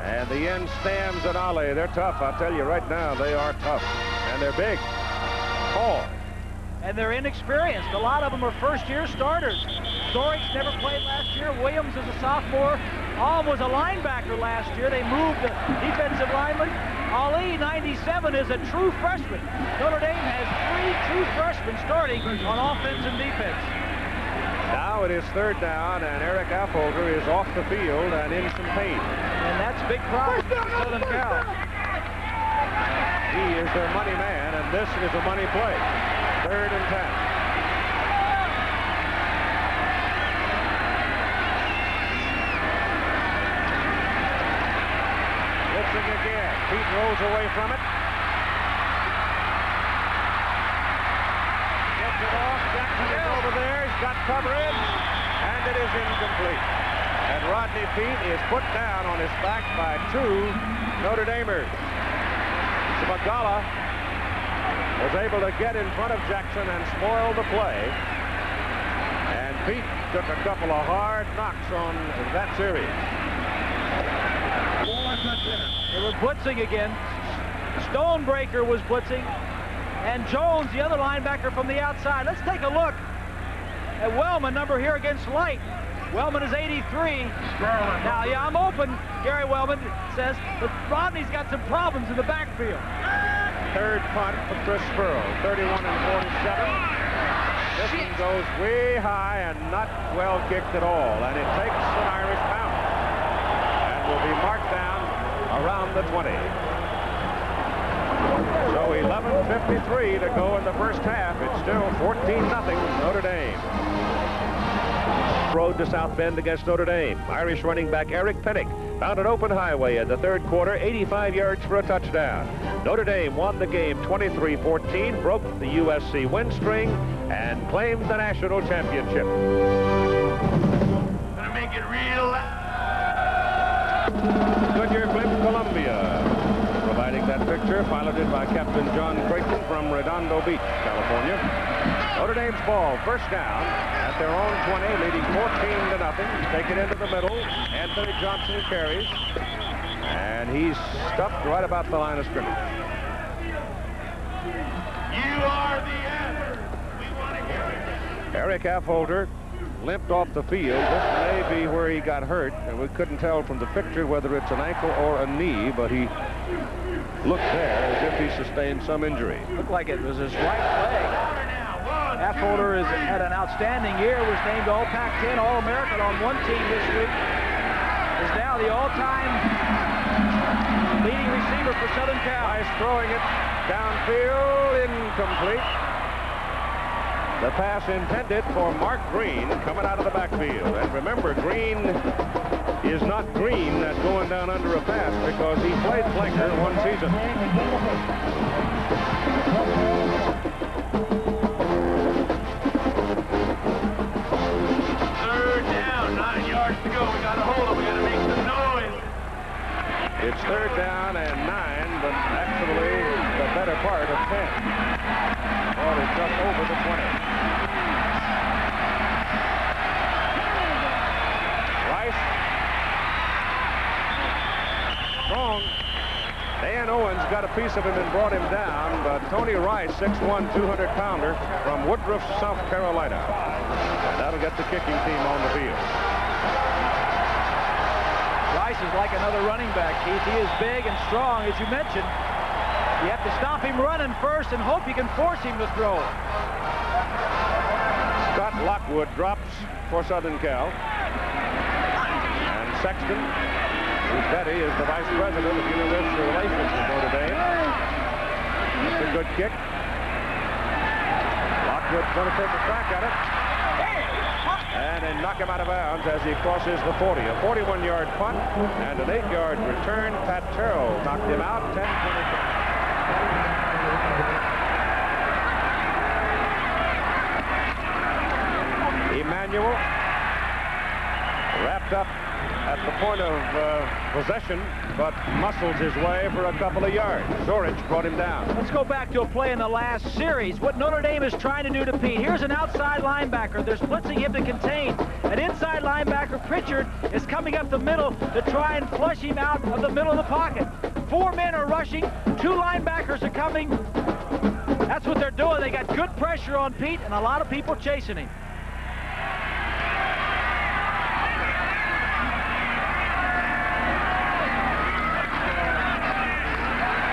and the end, Stams and Ali. They're tough. I'll tell you right now, they are tough. And they're big. Tall. And they're inexperienced. A lot of them are first-year starters. Gorich never played last year. Williams is a sophomore. Alm was a linebacker last year. They moved the defensive lineman. Ali, 97, is a true freshman. Notre Dame has 3 true freshmen starting on offense and defense. Now it is 3rd down, and Eric Affolter is off the field and in some pain. And that's big problem for Southern Cal. He is their money man, and this is a money play. 3rd and 10. Blitzing again. Peete rolls away from it. Gets it off. Jackson is over there. He's got coverage, and it is incomplete. And Rodney Peete is put down on his back by 2 Notre Damers. Magala was able to get in front of Jackson and spoil the play. And Peete took a couple of hard knocks on that series. They were blitzing again. Stonebreaker was blitzing. And Jones, the other linebacker from the outside. Let's take a look at Wellman, number here against Light. Wellman is 83. Now, yeah, I'm open, Gary Wellman says, but Rodney's got some problems in the backfield. 3rd punt for Chris Spurl, 31 and 47. This one goes way high and not well kicked at all, and it takes an Irish bounce and will be marked down around the 20. So 11:53 to go in the first half. It's still 14-0 Notre Dame. Road to South Bend against Notre Dame. Irish running back Eric Pennick found an open highway in the 3rd quarter, 85 yards for a touchdown. Notre Dame won the game 23-14, broke the USC win string, and claimed the national championship. Gonna make it real loud. Goodyear Blimp, Columbia. Providing that picture, piloted by Captain John Creighton from Redondo Beach, California. Notre Dame's ball, first down, at their own 20, leading 14-0. Take it into the middle. Anthony Johnson carries. And he's stuffed right about the line of scrimmage. You are the end. We want to hear it. Eric Affolter limped off the field. This may be where he got hurt, and we couldn't tell from the picture whether it's an ankle or a knee, but he looked there as if he sustained some injury. Looked like it was his right leg. Affolter has had an outstanding year, was named All Pac-10 All-American on one team this week. Is now the all-time leading receiver for Southern Cal. Rice throwing it downfield, incomplete. The pass intended for Mark Green coming out of the backfield. And remember, Green is not green at going down under a pass because he played flanker one season. Third down, 9 yards to go. We got to hold it. We got to make some noise. It's third down and 9, but actually the better part of 10. Ball is just over the 20. Rice. Strong. Dan Owens got a piece of him and brought him down, but Tony Rice, 6'1", 200-pounder from Woodruff, South Carolina. And that'll get the kicking team on the field. Rice is like another running back, Keith. He is big and strong, as you mentioned. You have to stop him running first and hope you can force him to throw. Scott Lockwood drops for Southern Cal. And Sexton, whose daddy is the vice president of University Relations with Notre Dame. That's a good kick. Lockwood's going to take a crack at it. And then knock him out of bounds as he crosses the 40. A 41-yard punt and an 8-yard return. Pat Terrell knocked him out. 10-22. Emmanuel wrapped up at the point of possession, but muscles his way for a couple of yards. Zorich brought him down. Let's go back to a play in the last series. What Notre Dame is trying to do to Pete. Here's an outside linebacker. They're splitzing him to contain. An inside linebacker, Pritchard, is coming up the middle to try and flush him out of the middle of the pocket. 4 men are rushing. 2 linebackers are coming. That's what they're doing. They got good pressure on Pete and a lot of people chasing him.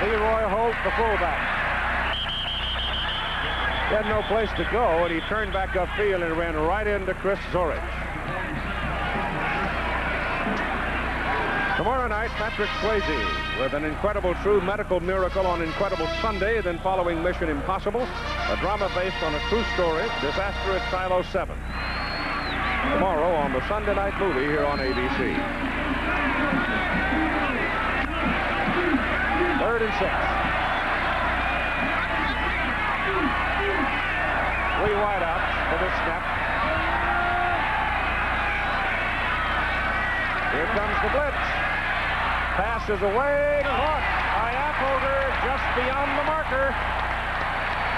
Leroy Holt, the fullback. He had no place to go, and he turned back upfield and ran right into Chris Zorich. Tomorrow night, Patrick Swayze with an incredible true medical miracle on Incredible Sunday, then following Mission Impossible, a drama based on a true story, Disaster at Silo 7. Tomorrow on the Sunday night movie here on ABC. 3rd and 6. 3 wideouts for this snap. Here comes the blitz. Pass is away to Hawk by Affolter, just beyond the marker.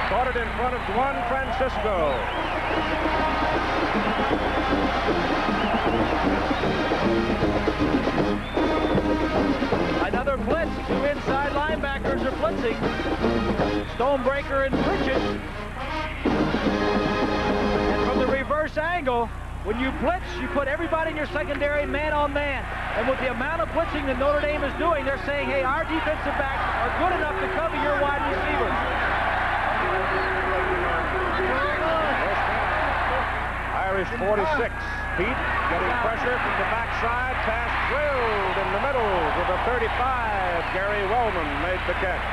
Caught it in front of Juan Francisco. Another blitz. 2 inside linebackers are blitzing. Stonebreaker and Pritchett. And from the reverse angle, when you blitz, you put everybody in your secondary man on man. And with the amount of blitzing that Notre Dame is doing, they're saying, hey, our defensive backs are good enough to cover your wide receivers. Irish 46. Pete getting pressure from the backside. Pass drilled in the middle to the 35. Gary Wellman made the catch.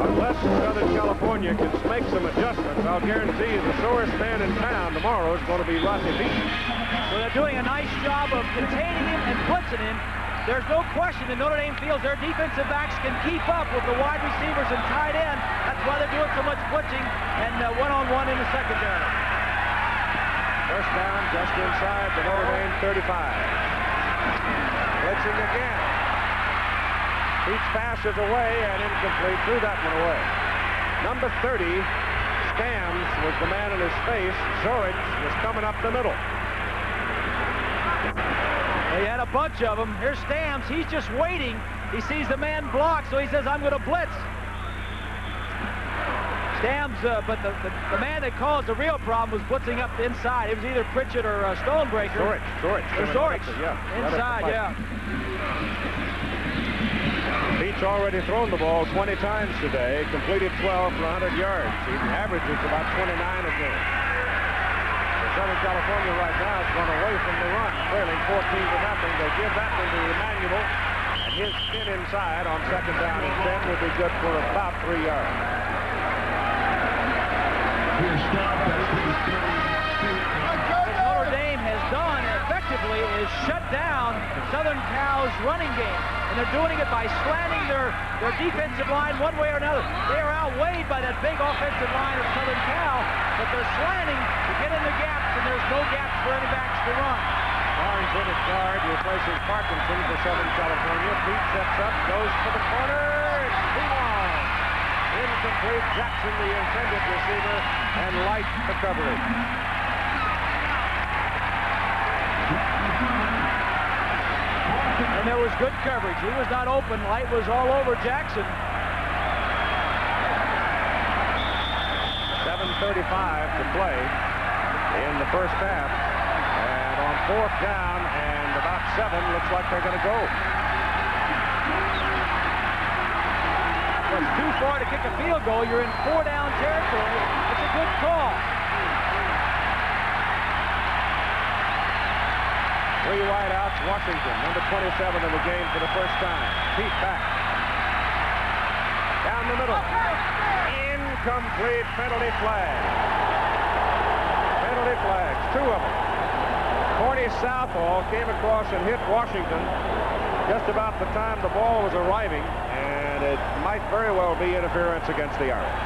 Unless Southern California can make some adjustments, I'll guarantee you the sorest man in town tomorrow is going to be Rodney Peete. So they're doing a nice job of containing him and blitzing him. There's no question that Notre Dame feels their defensive backs can keep up with the wide receivers and tight end. That's why they're doing so much blitzing and one-on-one in the secondary. First down just inside the Notre Dame 35. Blitzing again. Pete's pass is away and incomplete. Threw that one away. Number 30, Stams was the man in his face. Zorich was coming up the middle. They had a bunch of them. Here's Stams. He's just waiting. He sees the man blocked, so he says, I'm going to blitz. Stams, but the man that caused the real problem was blitzing up the inside. It was either Pritchett or Stonebreaker. Zorich. Inside, yeah. Pete's already thrown the ball 20 times today, completed 12 for 100 yards. He averages about 29 a game. Southern California right now has run away from the run, trailing 14-0. They give that one to Emmanuel, and his spin inside on 2nd down and 10 would be good for about 3 yards. What Notre Dame has done effectively is shut down Southern Cal's running game, and they're doing it by slanting their defensive line one way or another. They are outweighed by that big offensive line of Southern Cal, but they're slanting to get in the gaps, and there's no gaps for any backs to run. Barnes in at guard, replacing Parkinson for Southern California. Pete sets up, goes for the corner. It's too long. Incomplete. Jackson, the intended receiver, and Light the coverage. And there was good coverage. He was not open. Light was all over Jackson. 7:35 to play in the first half. And on 4th down and about 7, looks like they're going to go. It was too far to kick a field goal. You're in 4-down territory. It's a good call. 3 wideouts, Washington, number 27 in the game for the first time. Pete back. Down the middle. Incomplete. Penalty flag. Penalty flags, 2 of them. Corny Southall came across and hit Washington just about the time the ball was arriving, and it might very well be interference against the Irish.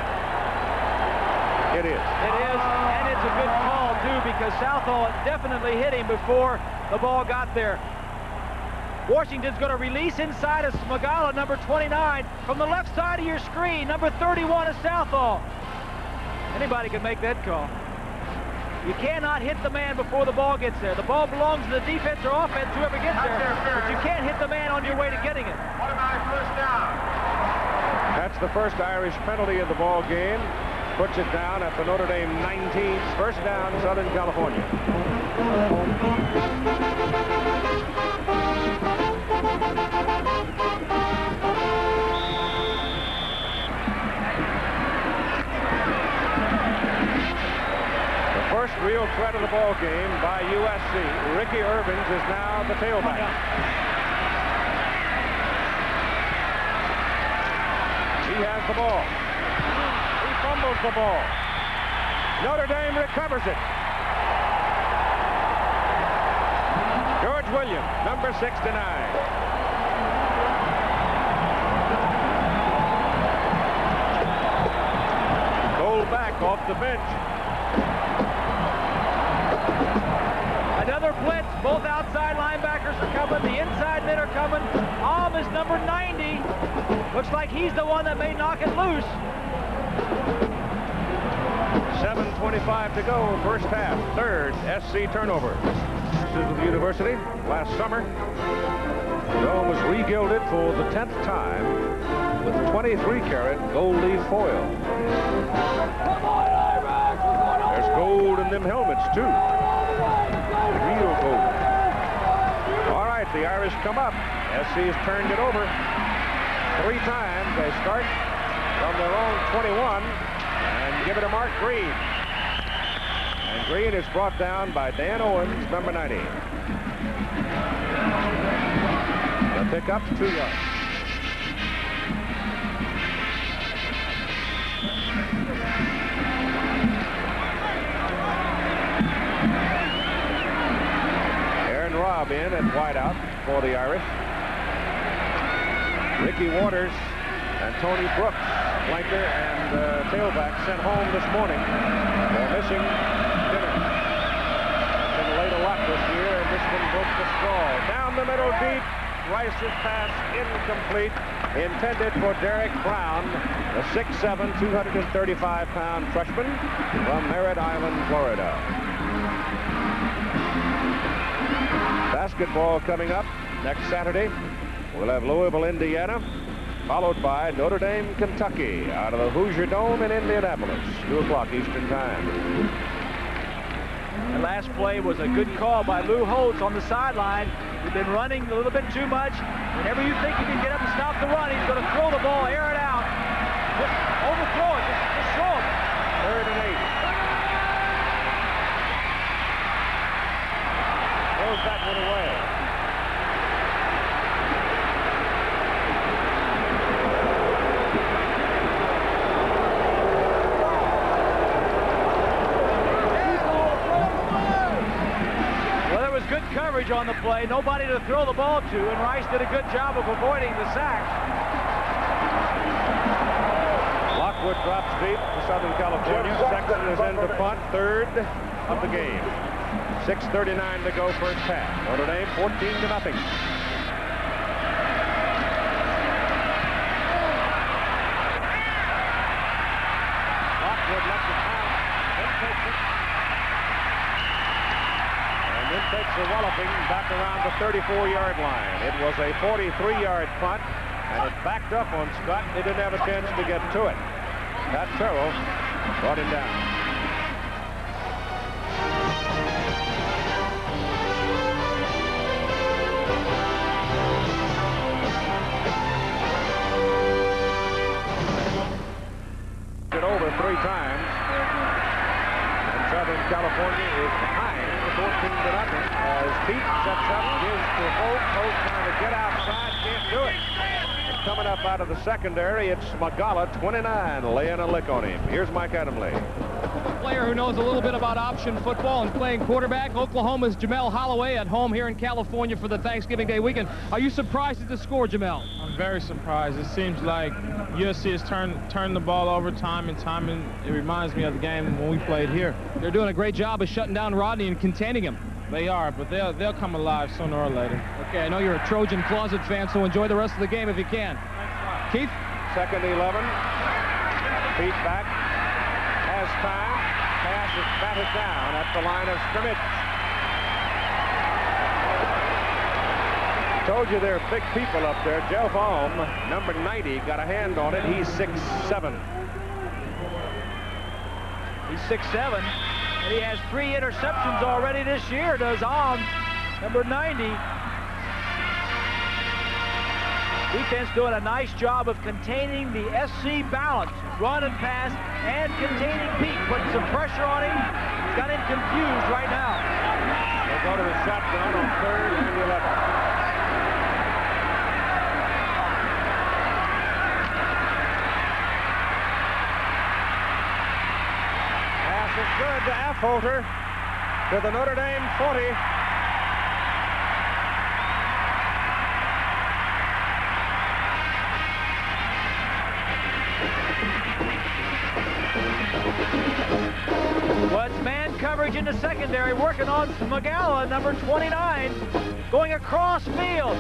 It is. It is, and it's a good call, too, because Southall definitely hit him before the ball got there. Washington's going to release inside of Smagala, number 29. From the left side of your screen, number 31 is Southall. Anybody can make that call. You cannot hit the man before the ball gets there. The ball belongs to the defense or offense, whoever gets there, but you can't hit the man on your way to getting it. What about a first down? That's the first Irish penalty of the ball game. Puts it down at the Notre Dame 19. First down, Southern California. First real threat of the ball game by USC. Ricky Irvins is now the tailback. He has the ball. He fumbles the ball. Notre Dame recovers it. George Williams, number 69. Goal back off the bench. Another blitz. Both outside linebackers are coming. The inside men are coming. Is number 90. Looks like he's the one that may knock it loose. 7:25 to go, first half. Third SC turnover. Chisholm University last summer. The dome was regilded for the 10th time with 23-karat gold leaf foil. There's gold in them helmets, too. Real gold. All right, the Irish come up. SC's turned it over 3 times. They start from their own 21 and give it to Mark Green. And Green is brought down by Dan Owens, number 90. The pickup, 2 yards. Robb in at wideout for the Irish. Ricky Waters and Tony Brooks, flanker and tailback, sent home this morning for missing dinner. Been late a lot this year, and this one broke the straw. Down the middle deep, Rice's pass incomplete, intended for Derek Brown, the 6'7", 235-pound freshman from Merritt Island, Florida. Basketball coming up next Saturday. We'll have Louisville, Indiana, followed by Notre Dame, Kentucky, out of the Hoosier Dome in Indianapolis, 2 o'clock Eastern Time. The last play was a good call by Lou Holtz on the sideline. He's been running a little bit too much. Whenever you think you can get up and stop the run, he's going to throw the ball, air it out. Just overthrow it. Just throw it. 3rd and 8. Throws that one away. Good coverage on the play, nobody to throw the ball to, and Rice did a good job of avoiding the sack. Lockwood drops deep to Southern California. Sexton is in to punt, 3rd of the game. 6:39 to go, first half. Notre Dame 14-0. Lockwood lets it out, then takes it. Then takes the walloping back around the 34-yard line. It was a 43-yard punt, and it backed up on Scott. They didn't have a chance to get to it. Pat Terrell brought him down. It over 3 times, and Southern California is behind 14-0 as Pete sets up, gives to Holt. Holt trying to get outside, can't do it. And coming up out of the secondary, it's Magala, 29, laying a lick on him. Here's Mike Adamle. A player who knows a little bit about option football and playing quarterback. Oklahoma's Jamel Holloway at home here in California for the Thanksgiving Day weekend. Are you surprised at the score, Jamel? I'm very surprised. It seems like USC has turned the ball over time and time, and it reminds me of the game when we played here. They're doing a great job of shutting down Rodney and containing him. They are, but they'll come alive sooner or later. Okay, I know you're a Trojan Closet fan, so enjoy the rest of the game if you can. Keith? 2nd 11. Pete back. Has time. Pass is batted down at the line of scrimmage. Told you there are big people up there. Jeff Alm, number 90, got a hand on it. He's 6'7". He's 6'7", and he has 3 interceptions already this year, does Alm, number 90. Defense doing a nice job of containing the SC balance, run and pass, and containing Pete, putting some pressure on him. He's got him confused right now. They'll go to the shotgun on 3rd and 11. It's good to Affolter to the Notre Dame 40. Well, it's man coverage in the secondary, working on Magala, number 29, going across field.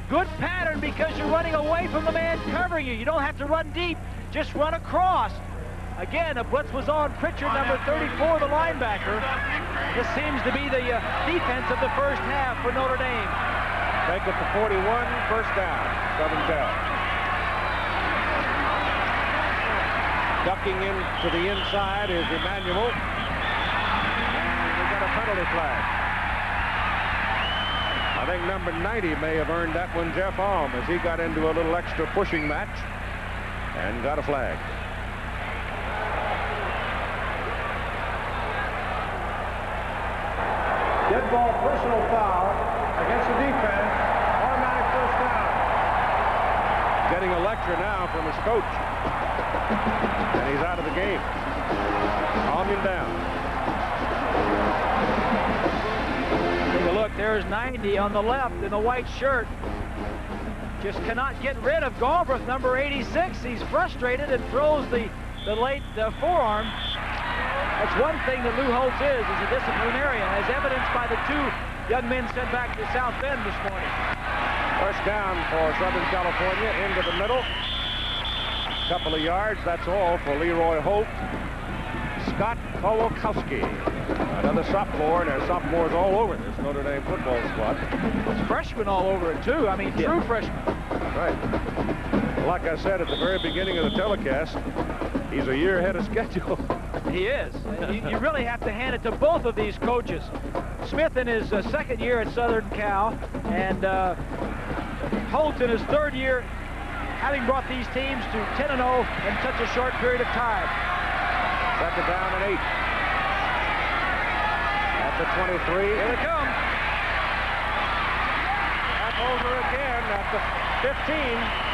Good pattern because you're running away from the man covering you. You don't have to run deep, just run across. Again, a blitz was on Pritchard, number 34, the linebacker. This seems to be the defense of the first half for Notre Dame. Take it to 41, first down, Southern Cal. Ducking into the inside is Emmanuel. And we got a penalty flag. I think number 90 may have earned that one, Jeff Alm, as he got into a little extra pushing match and got a flag. Dead ball, personal foul against the defense. Automatic first down. Getting a lecture now from his coach. And he's out of the game. Calm him down. Take a look, there's 90 on the left in the white shirt. Just cannot get rid of Galbraith, number 86. He's frustrated and throws the late forearm. That's one thing that Lou Holtz is a disciplinarian, as evidenced by the 2 young men sent back to South Bend this morning. First down for Southern California, into the middle. Couple of yards, that's all for Leroy Holt. Scott Kowalkowski, another sophomore, and there's sophomores all over this Notre Dame football squad. There's freshmen all over it, too. I mean, true freshmen. Right. Like I said at the very beginning of the telecast, he's a year ahead of schedule. He is. You really have to hand it to both of these coaches. Smith in his second year at Southern Cal, and Holt in his third year, having brought these teams to 10-0 in such a short period of time. Second down and 8. At the 23. Here they come. Back over again at the 15.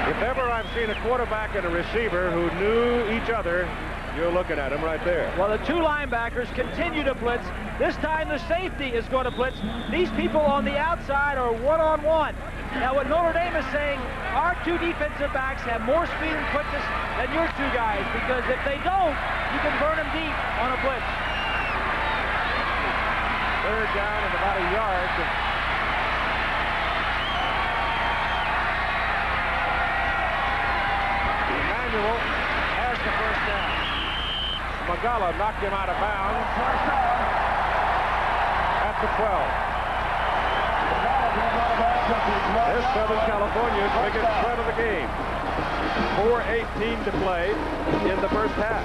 If ever I've seen a quarterback and a receiver who knew each other, you're looking at him right there. Well, the two linebackers continue to blitz. This time the safety is going to blitz. These people on the outside are one-on-one. Now, what Notre Dame is saying, our two defensive backs have more speed and quickness than your two guys, because if they don't, you can burn them deep on a blitz. Third down and about a yard. Emmanuel has the first down. Magala knocked him out of bounds at the 12. There's Southern California's biggest threat of the game. 4:18 to play in the first half.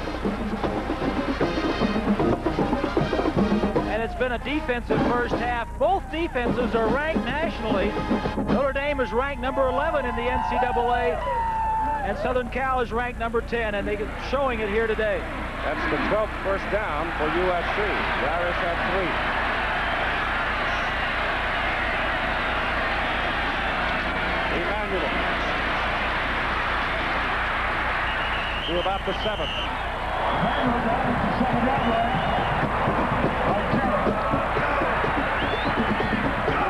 And it's been a defensive first half. Both defenses are ranked nationally. Notre Dame is ranked number 11 in the NCAA, and Southern Cal is ranked number 10, and they're showing it here today. That's the 12th first down for USC. The Irish have 3. Emmanuel to about the 7th.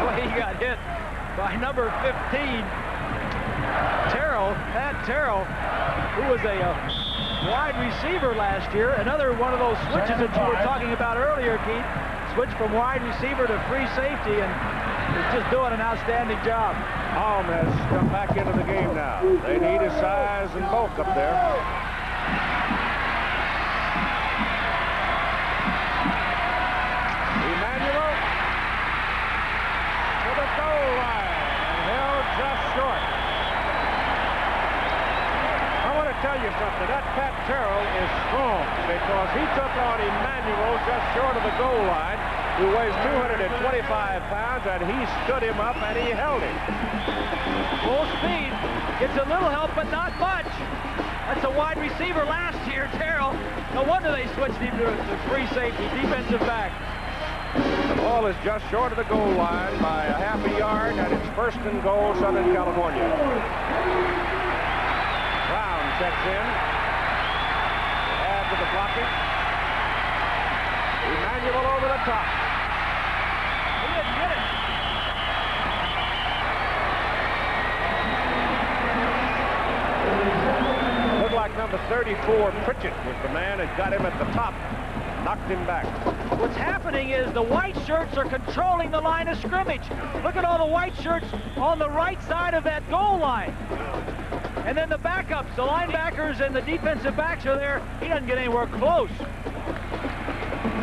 Well, he got hit by number 15, Pat Terrell, who was a wide receiver last year. Another one of those switches that you were talking about earlier, Keith. Switch from wide receiver to free safety, and he's just doing an outstanding job. Holm has come back into the game now. They need his size and bulk up there. Emmanuel to the goal line and held just short. I want to tell you something. That Pat Terrell is strong, because he took on Emmanuel just short of the goal line, who weighs 225 pounds, and he stood him up and he held him. Full speed. Gets a little help, but not much. That's a wide receiver last year, Terrell. No wonder they switched him to free safety, defensive back. The ball is just short of the goal line by a half a yard, and it's 1st and goal, Southern California. Brown checks in. Add to the blocking. Emmanuel over the top. He didn't get it. Looked like number 34, Pritchett, was the man that got him at the top. Knocked him back. What's happening is the white shirts are controlling the line of scrimmage. Look at all the white shirts on the right side of that goal line. And then the backups, the linebackers and the defensive backs are there. He doesn't get anywhere close.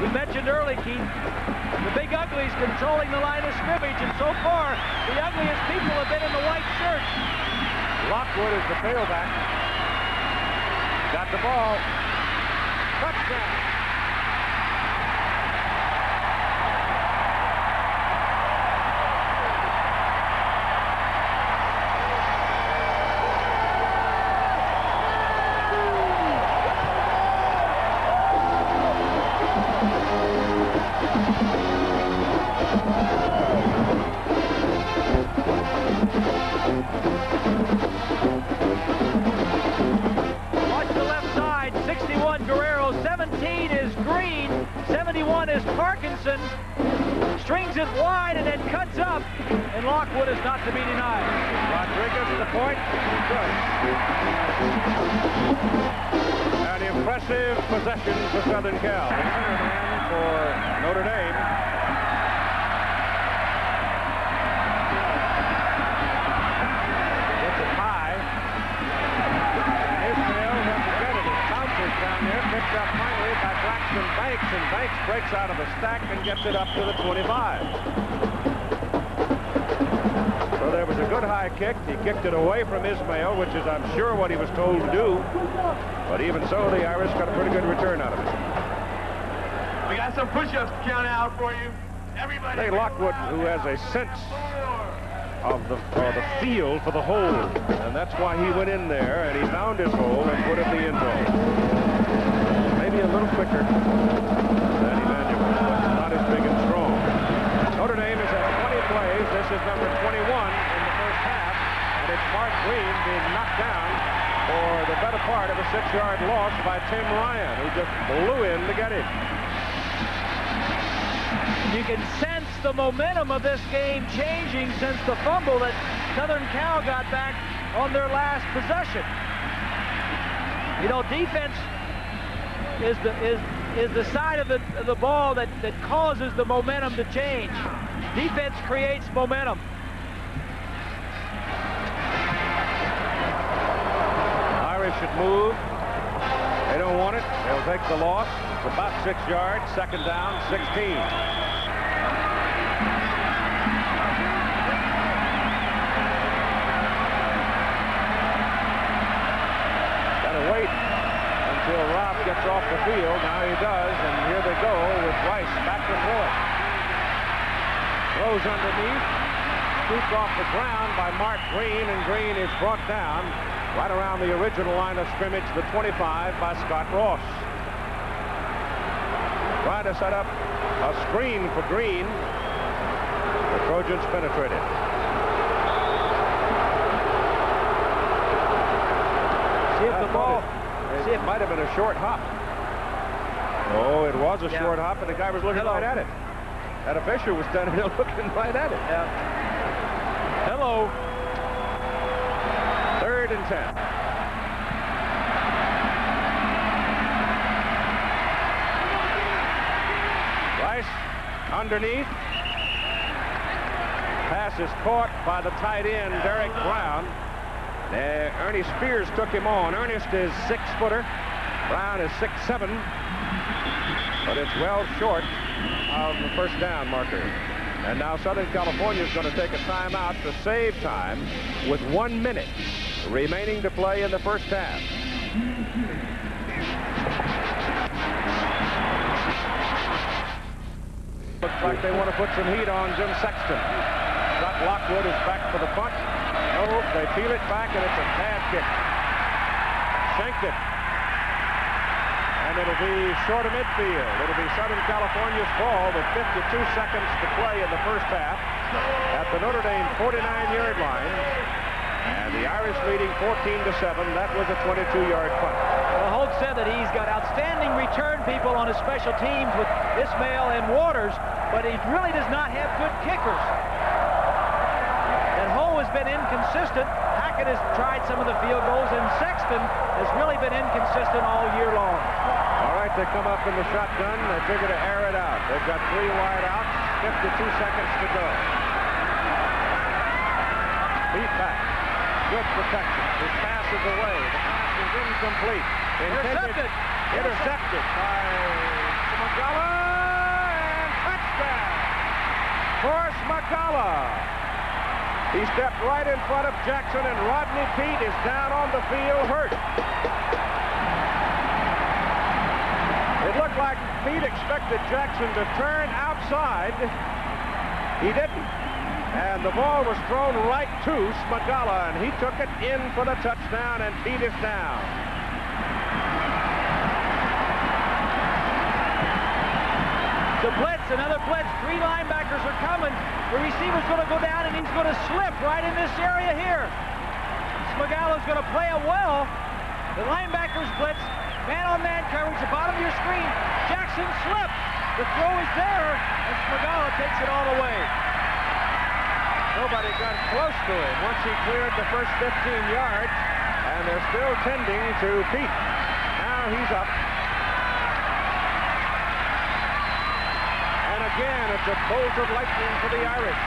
We mentioned early, Keith, the big uglies controlling the line of scrimmage, and so far, the ugliest people have been in the white shirts. Lockwood is the tailback. Got the ball. Touchdown. Watch the left side, 61 Guerrero, 17 is Green, 71 is Parkinson. Strings it wide and then cuts up, and Lockwood is not to be denied. Rodriguez to the point. Good. An impressive possession for Southern Cal. The center man for Notre Dame and Banks breaks out of the stack and gets it up to the 25. So there was a good high kick. He kicked it away from Ismail, which is, I'm sure, what he was told to do. But even so, the Irish got a pretty good return out of it. We got some push-ups to count out for you. Everybody. Hey, Lockwood, who has a sense of the feel for the hole, and that's why he went in there and he found his hole and put it in the end zone. Maybe a little quicker than Emmanuel, but not as big and strong. Notre Dame is at 20 plays. This is number 21 in the first half, and it's Mark Green being knocked down for the better part of a 6-yard loss by Tim Ryan, who just blew in to get him. You can sense the momentum of this game changing since the fumble that Southern Cal got back on their last possession. You know, defense is the side of the ball that causes the momentum to change. Defense creates momentum. Irish should move. They don't want it. They'll take the loss. It's about 6 yards. Second down, 16. Wait until Rob gets off the field. Now he does, and here they go with Rice back to throw it. Throws underneath, scooped off the ground by Mark Green, and Green is brought down right around the original line of scrimmage, the 25, by Scott Ross. Trying to set up a screen for Green. The Trojans penetrated. See if the ball. It might have been a short hop. Oh, it was a short hop, and the guy was looking right at it. And a Fisher was standing there looking right at it. Yeah. Hello. 3rd and 10. Rice underneath. Pass is caught by the tight end, Derek Brown. Ernie Spears took him on. Ernest is 6-footer. Brown is 6'7", but it's well short of the first down marker. And now Southern California is going to take a timeout to save time with 1 minute remaining to play in the first half. Looks like they want to put some heat on Jim Sexton. Scott Lockwood is back for the punt. No, they peel it back, and it's a bad kick. Shanked it. And it'll be short of midfield. It'll be Southern California's ball with 52 seconds to play in the first half at the Notre Dame 49-yard line. And the Irish leading 14-7. That was a 22-yard punt. Well, Holt said that he's got outstanding return people on his special teams with Ismail and Waters, but he really does not have good kickers. Has been inconsistent. Hackett has tried some of the field goals, and Sexton has really been inconsistent all year long. All right, they come up in the shotgun. They figure to air it out. They've got 3 wide outs, 52 seconds to go. Beat back. Good protection. His pass is away. The pass is incomplete. Intercepted by Smagala, and touchdown for Smagala. He stepped right in front of Jackson, and Rodney Peete is down on the field hurt. It looked like Peete expected Jackson to turn outside. He didn't. And the ball was thrown right to Smagala, and he took it in for the touchdown, and Peete is down. The blitz, another blitz. 3 linebackers are coming. The receiver's going to go down, and he's going to slip right in this area here. Smagala's going to play it well. The linebackers blitz. Man-on-man coverage, the bottom of your screen. Jackson slipped. The throw is there, and Smagala takes it all away. Nobody got close to him once he cleared the first 15 yards, and they're still tending to Peete. Now he's up. And again, it's a bolt of lightning for the Irish.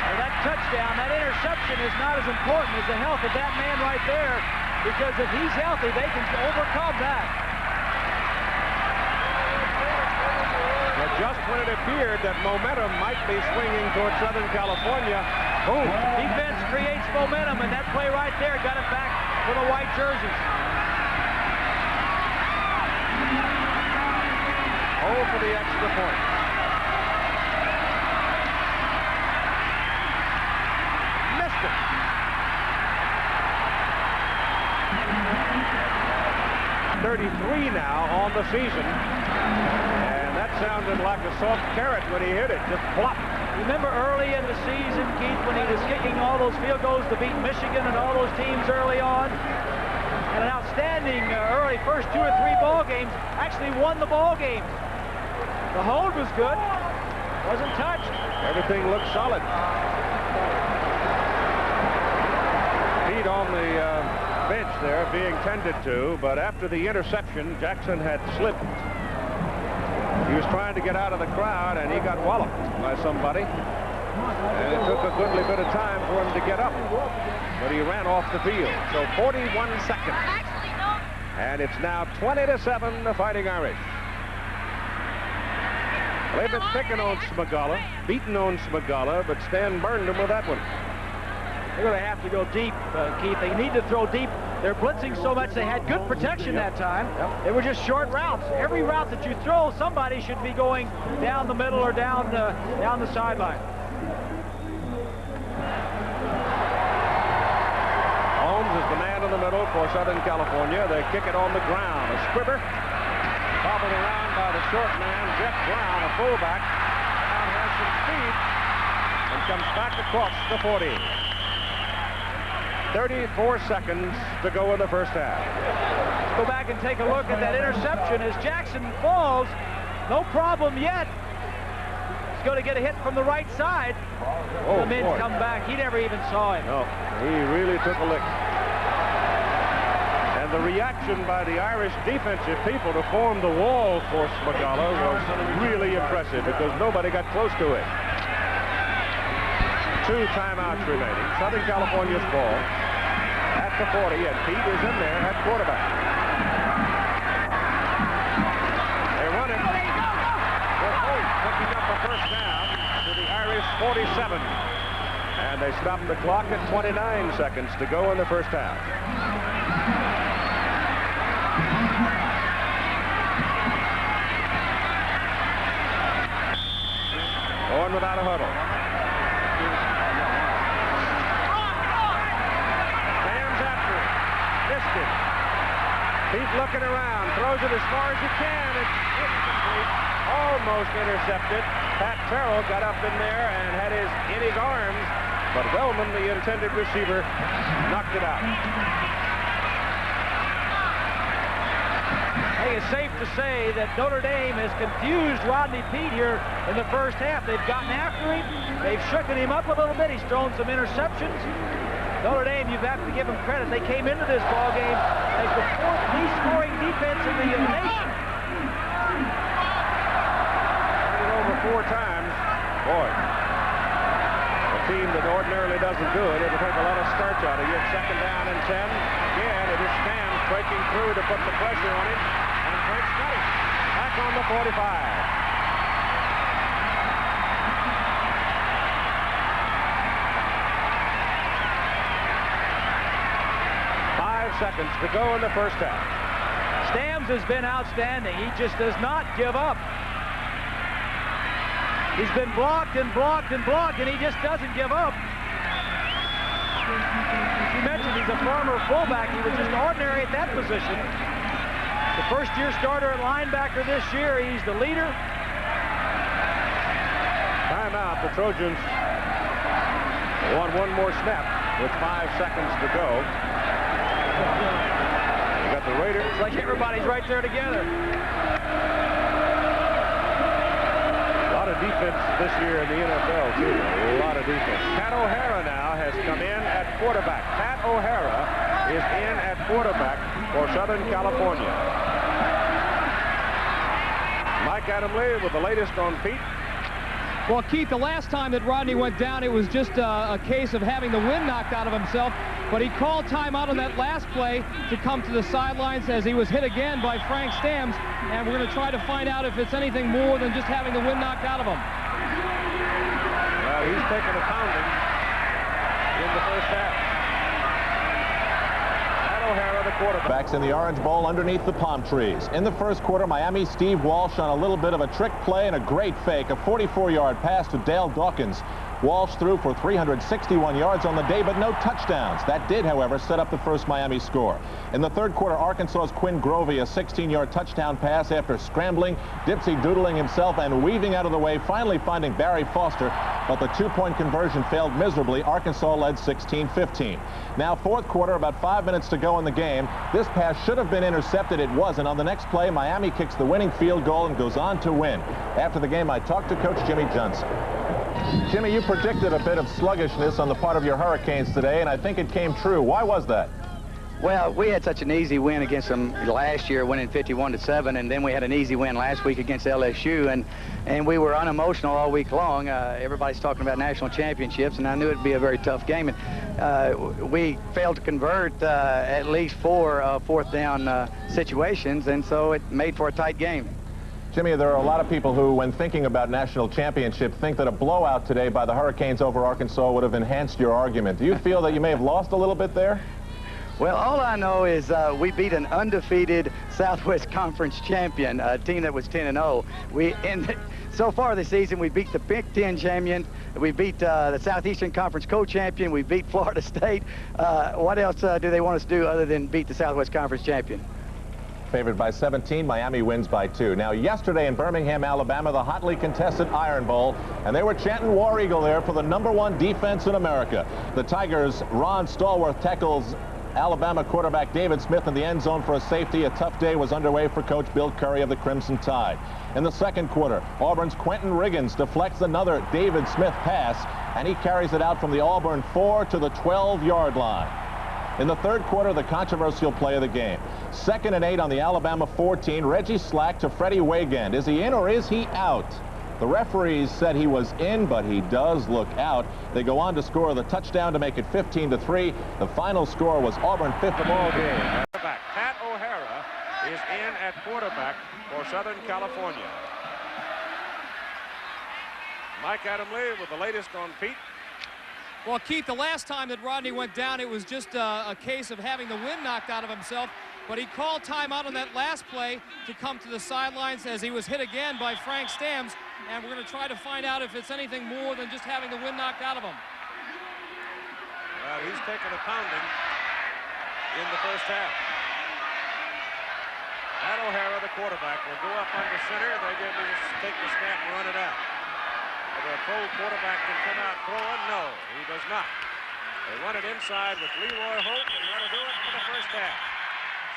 Well, that touchdown, that interception is not as important as the health of that man right there. because if he's healthy, they can overcome that. But just when it appeared that momentum might be swinging toward Southern California, boom. Defense creates momentum, and that play right there got it back for the white jerseys. For the extra point. Missed it. .33 now on the season. And that sounded like a soft carrot when he hit it. Just plop. Remember early in the season, Keith, when he was kicking all those field goals to beat Michigan and all those teams early on? And an outstanding early first 2 or 3 ball games. Actually won the ball games. The hold was good. Wasn't touched. Everything looked solid. Pete on the bench there being tended to, but after the interception, Jackson had slipped. He was trying to get out of the crowd, and he got walloped by somebody. And it took a goodly bit of time for him to get up. But he ran off the field. So 41 seconds. And it's now 20-7, the Fighting Irish. They've been picking on Smagala, beating on Smagala, but Stan burned them with that one. They're going to have to go deep, Keith. They need to throw deep. They're blitzing so much. They had good protection that time. They were just short routes. Every route that you throw, somebody should be going down the middle or down the sideline. Holmes is the man in the middle for Southern California. They kick it on the ground. A squibber. Bobbled around by the short man, Jeff Brown, a fullback. Brown has some speed and comes back across the 40. 34 seconds to go in the first half. Let's go back and take a look at that interception as Jackson falls. No problem yet. He's going to get a hit from the right side. Oh, the men come back. He never even saw him. No, he really took a lick. And the reaction by the Irish defensive people to form the wall for Smagala was really impressive because nobody got close to it. 2 timeouts remaining. Southern California's ball at the 40, and Pete is in there at quarterback. They run it. With Holt picking up a first down to the Irish 47. And they stop the clock at 29 seconds to go in the first half. Going without a huddle. Sam's after it. Missed it. Pete looking around. Throws it as far as he can. It's incomplete. Almost intercepted. Pat Terrell got up in there and had in his arms. But Wellman, the intended receiver, knocked it out. I think it's safe to say that Notre Dame has confused Rodney Pete here in the first half. They've gotten after him. They've shooken him up a little bit. He's thrown some interceptions. Notre Dame, you have to give them credit. They came into this ball game as the 4th least scoring defense in the nation. Turned it over 4 times. Boy, a team that ordinarily doesn't do it. It'll take a lot of starch out of you. 2nd down and 10. Again, it is Stamps breaking through to put the pressure on him. And Frank's got it. Back on the 45. 5 seconds to go in the first half. Stamps has been outstanding. He just does not give up. He's been blocked and blocked and blocked, and he just doesn't give up. You mentioned he's a former fullback. He was just ordinary at that position. The first-year starter at linebacker this year. He's the leader. Timeout. The Trojans want one more snap with 5 seconds to go. You got the Raiders. It's like everybody's right there together. A lot of defense this year in the NFL, too. A lot of defense. Pat O'Hara now has come in at quarterback. Pat O'Hara is in at quarterback for Southern California. Mike Adamle with the latest on Pete. Well, Keith, the last time that Rodney went down, it was just a case of having the wind knocked out of himself. But he called timeout on that last play to come to the sidelines as he was hit again by Frank Stamms. And we're going to try to find out if it's anything more than just having the wind knocked out of him. Well, he's taken a pounding in the first half. O'Hara, the quarterback. Backs in the Orange Bowl underneath the palm trees. In the first quarter, Miami's Steve Walsh on a little bit of a trick play and a great fake, a 44-yard pass to Dale Dawkins. Walsh threw for 361 yards on the day, but no touchdowns. That did, however, set up the first Miami score. In the third quarter, Arkansas's Quinn Grovey, a 16-yard touchdown pass after scrambling, dipsy-doodling himself and weaving out of the way, finally finding Barry Foster, but the two-point conversion failed miserably. Arkansas led 16-15. Now, fourth quarter, about 5 minutes to go in the game. This pass should have been intercepted. It wasn't. On the next play, Miami kicks the winning field goal and goes on to win. After the game, I talked to Coach Jimmy Johnson. Jimmy, you predicted a bit of sluggishness on the part of your Hurricanes today, and I think it came true. Why was that? Well, we had such an easy win against them last year, winning 51-7, and then we had an easy win last week against LSU, and we were unemotional all week long. Everybody's talking about national championships, and I knew it'd be a very tough game. And we failed to convert at least 4 fourth down situations, and so it made for a tight game. Jimmy, there are a lot of people who, when thinking about national championship, think that a blowout today by the Hurricanes over Arkansas would have enhanced your argument. Do you feel that you may have lost a little bit there? Well, all I know is we beat an undefeated Southwest Conference champion, a team that was 10-0. So far this season, we beat the Big Ten champion. We beat the Southeastern Conference co-champion. We beat Florida State. What else do they want us to do other than beat the Southwest Conference champion? Favored by 17, Miami wins by 2. Now, yesterday in Birmingham, Alabama, the hotly contested Iron Bowl, and they were chanting War Eagle there for the #1 defense in America. The Tigers' Ron Stallworth tackles Alabama quarterback David Smith in the end zone for a safety. A tough day was underway for Coach Bill Curry of the Crimson Tide. In the second quarter, Auburn's Quentin Riggins deflects another David Smith pass, and he carries it out from the Auburn 4 to the 12-yard line. In the third quarter, the controversial play of the game. 2nd and 8 on the Alabama 14. Reggie Slack to Freddie Wagand. Is he in or is he out? The referees said he was in, but he does look out. They go on to score the touchdown to make it 15-3. The final score was Auburn 50. Ball game. Pat O'Hara is in at quarterback for Southern California. Mike Adamle with the latest on Pete. Well, Keith, the last time that Rodney went down, it was just a case of having the wind knocked out of himself. But he called timeout on that last play to come to the sidelines as he was hit again by Frank Stamms. And we're going to try to find out if it's anything more than just having the wind knocked out of him. Well, he's taken a pounding in the first half. Pat O'Hara, the quarterback, will go up under center. They take the snap and run it out. The full quarterback can come out throwing. No, he does not. They run it inside with Leroy Holt, and that'll do it for the first half.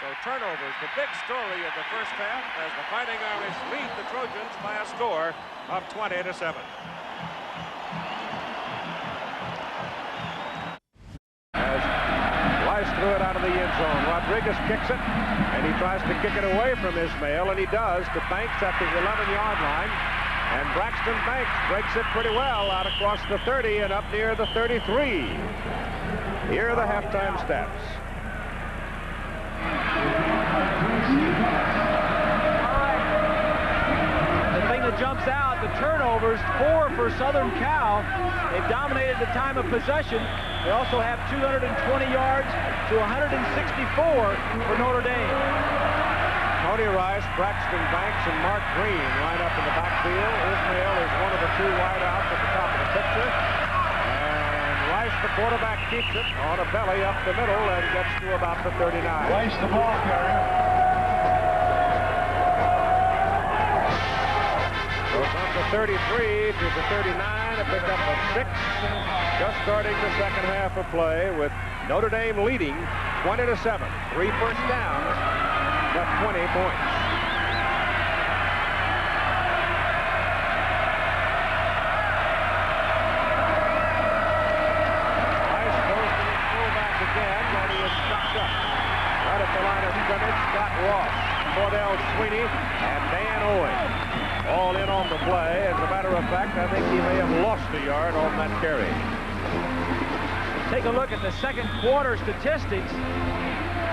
So turnovers, the big story of the first half, as the Fighting Irish lead the Trojans by a score of 20-7. As Rice threw it out of the end zone, Rodriguez kicks it, and he tries to kick it away from Ismail, and he does to Banks at the 11-yard line. And Braxton Banks breaks it pretty well out across the 30 and up near the 33. Here are the halftime stats. The thing that jumps out, the turnovers, 4 for Southern Cal. They've dominated the time of possession. They also have 220 yards to 164 for Notre Dame. Tony Rice, Braxton Banks, and Mark Green line up in the backfield. Ismail is one of the 2 wideouts at the top of the picture. And Rice, the quarterback, keeps it on a belly up the middle and gets to about the 39. Rice, the ball carrier. So from the 33 to the 39, a pickup of 6. Just starting the second half of play with Notre Dame leading 20-7. 3 first downs. Got 20 points. Rice goes to the fullback again, but he is stopped up right at the line line of scrimmage, Scott Ross, Cordell Sweeney, and Dan Owen. All in on the play. As a matter of fact, I think he may have lost a yard on that carry. Take a look at the second quarter statistics.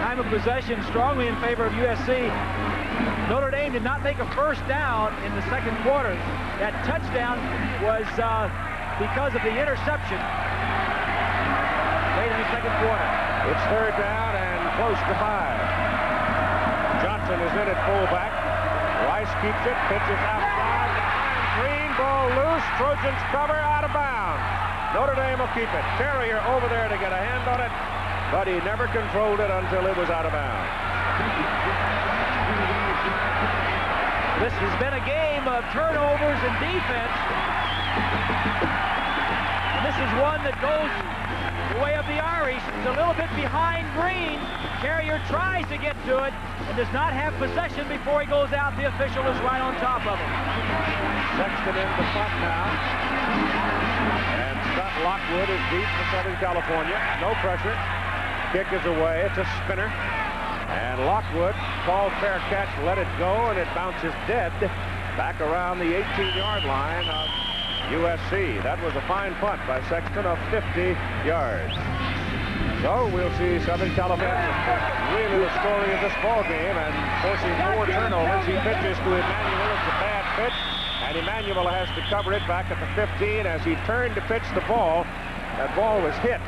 Time of possession strongly in favor of USC. Notre Dame did not make a first down in the second quarter. That touchdown was because of the interception late in the second quarter. It's third down and close to 5. Johnson is in at fullback. Rice keeps it, pitches outside. Green, ball loose. Trojans cover, out of bounds. Notre Dame will keep it. Carrier over there to get a hand on it, but he never controlled it until it was out of bounds. This has been a game of turnovers and defense. And this is one that goes the way of the Irish. It's a little bit behind Green. Carrier tries to get to it and does not have possession before he goes out. The official is right on top of him. Sexton in the punt now. And Scott Lockwood is deep for Southern California. No pressure. Kick is away. It's a spinner. And Lockwood called fair catch, let it go, and it bounces dead back around the 18-yard line of USC. That was a fine punt by Sexton of 50 yards. So we'll see Southern California really the story of this ball game and forcing 4 turnovers. He pitches to Emmanuel. It's a bad pitch, and Emmanuel has to cover it back at the 15. As he turned to pitch the ball, that ball was hit.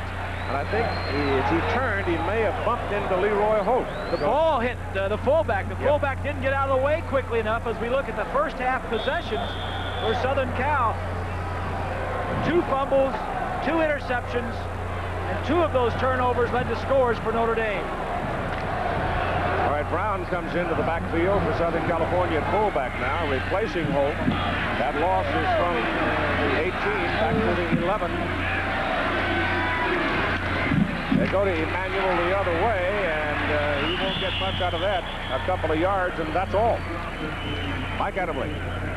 And I think as he turned, he may have bumped into Leroy Holt. The ball hit the fullback. The fullback didn't get out of the way quickly enough. As we look at the first half possessions for Southern Cal, 2 fumbles, 2 interceptions, and 2 of those turnovers led to scores for Notre Dame. All right, Brown comes into the backfield for Southern California at fullback now, replacing Holt. That loss is from the 18 back to the 11. They go to Emmanuel the other way, and he won't get much out of that. A couple of yards, and that's all. Mike Adamley.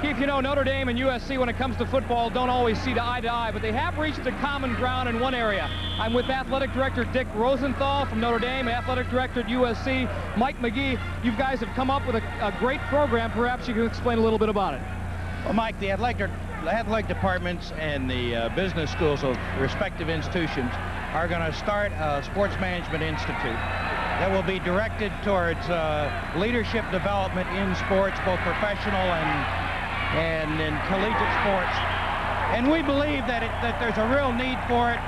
Keith, you know, Notre Dame and USC, when it comes to football, don't always see eye to eye, but they have reached a common ground in one area. I'm with Athletic Director Dick Rosenthal from Notre Dame, Athletic Director at USC, Mike McGee. You guys have come up with a great program. Perhaps you can explain a little bit about it. Well, Mike, the athletic departments and the business schools of respective institutions are going to start a sports management institute that will be directed towards leadership development in sports, both professional and in collegiate sports. And we believe that there's a real need for it.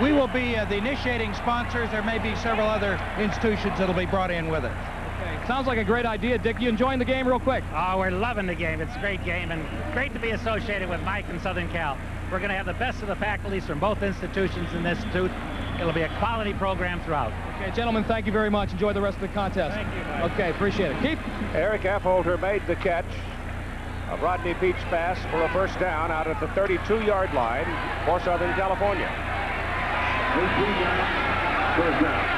We will be the initiating sponsors. There may be several other institutions that will be brought in with it. Okay, sounds like a great idea, Dick. You enjoying the game real quick? Oh, we're loving the game. It's a great game, and great to be associated with Mike and Southern Cal. We're going to have the best of the faculties from both institutions in this institute. It'll be a quality program throughout. Okay, gentlemen, thank you very much. Enjoy the rest of the contest. Thank you, Mike. Okay, appreciate it. Keith? Eric Affolter made the catch of Rodney Pete's pass for a first down out at the 32-yard line for Southern California. First down.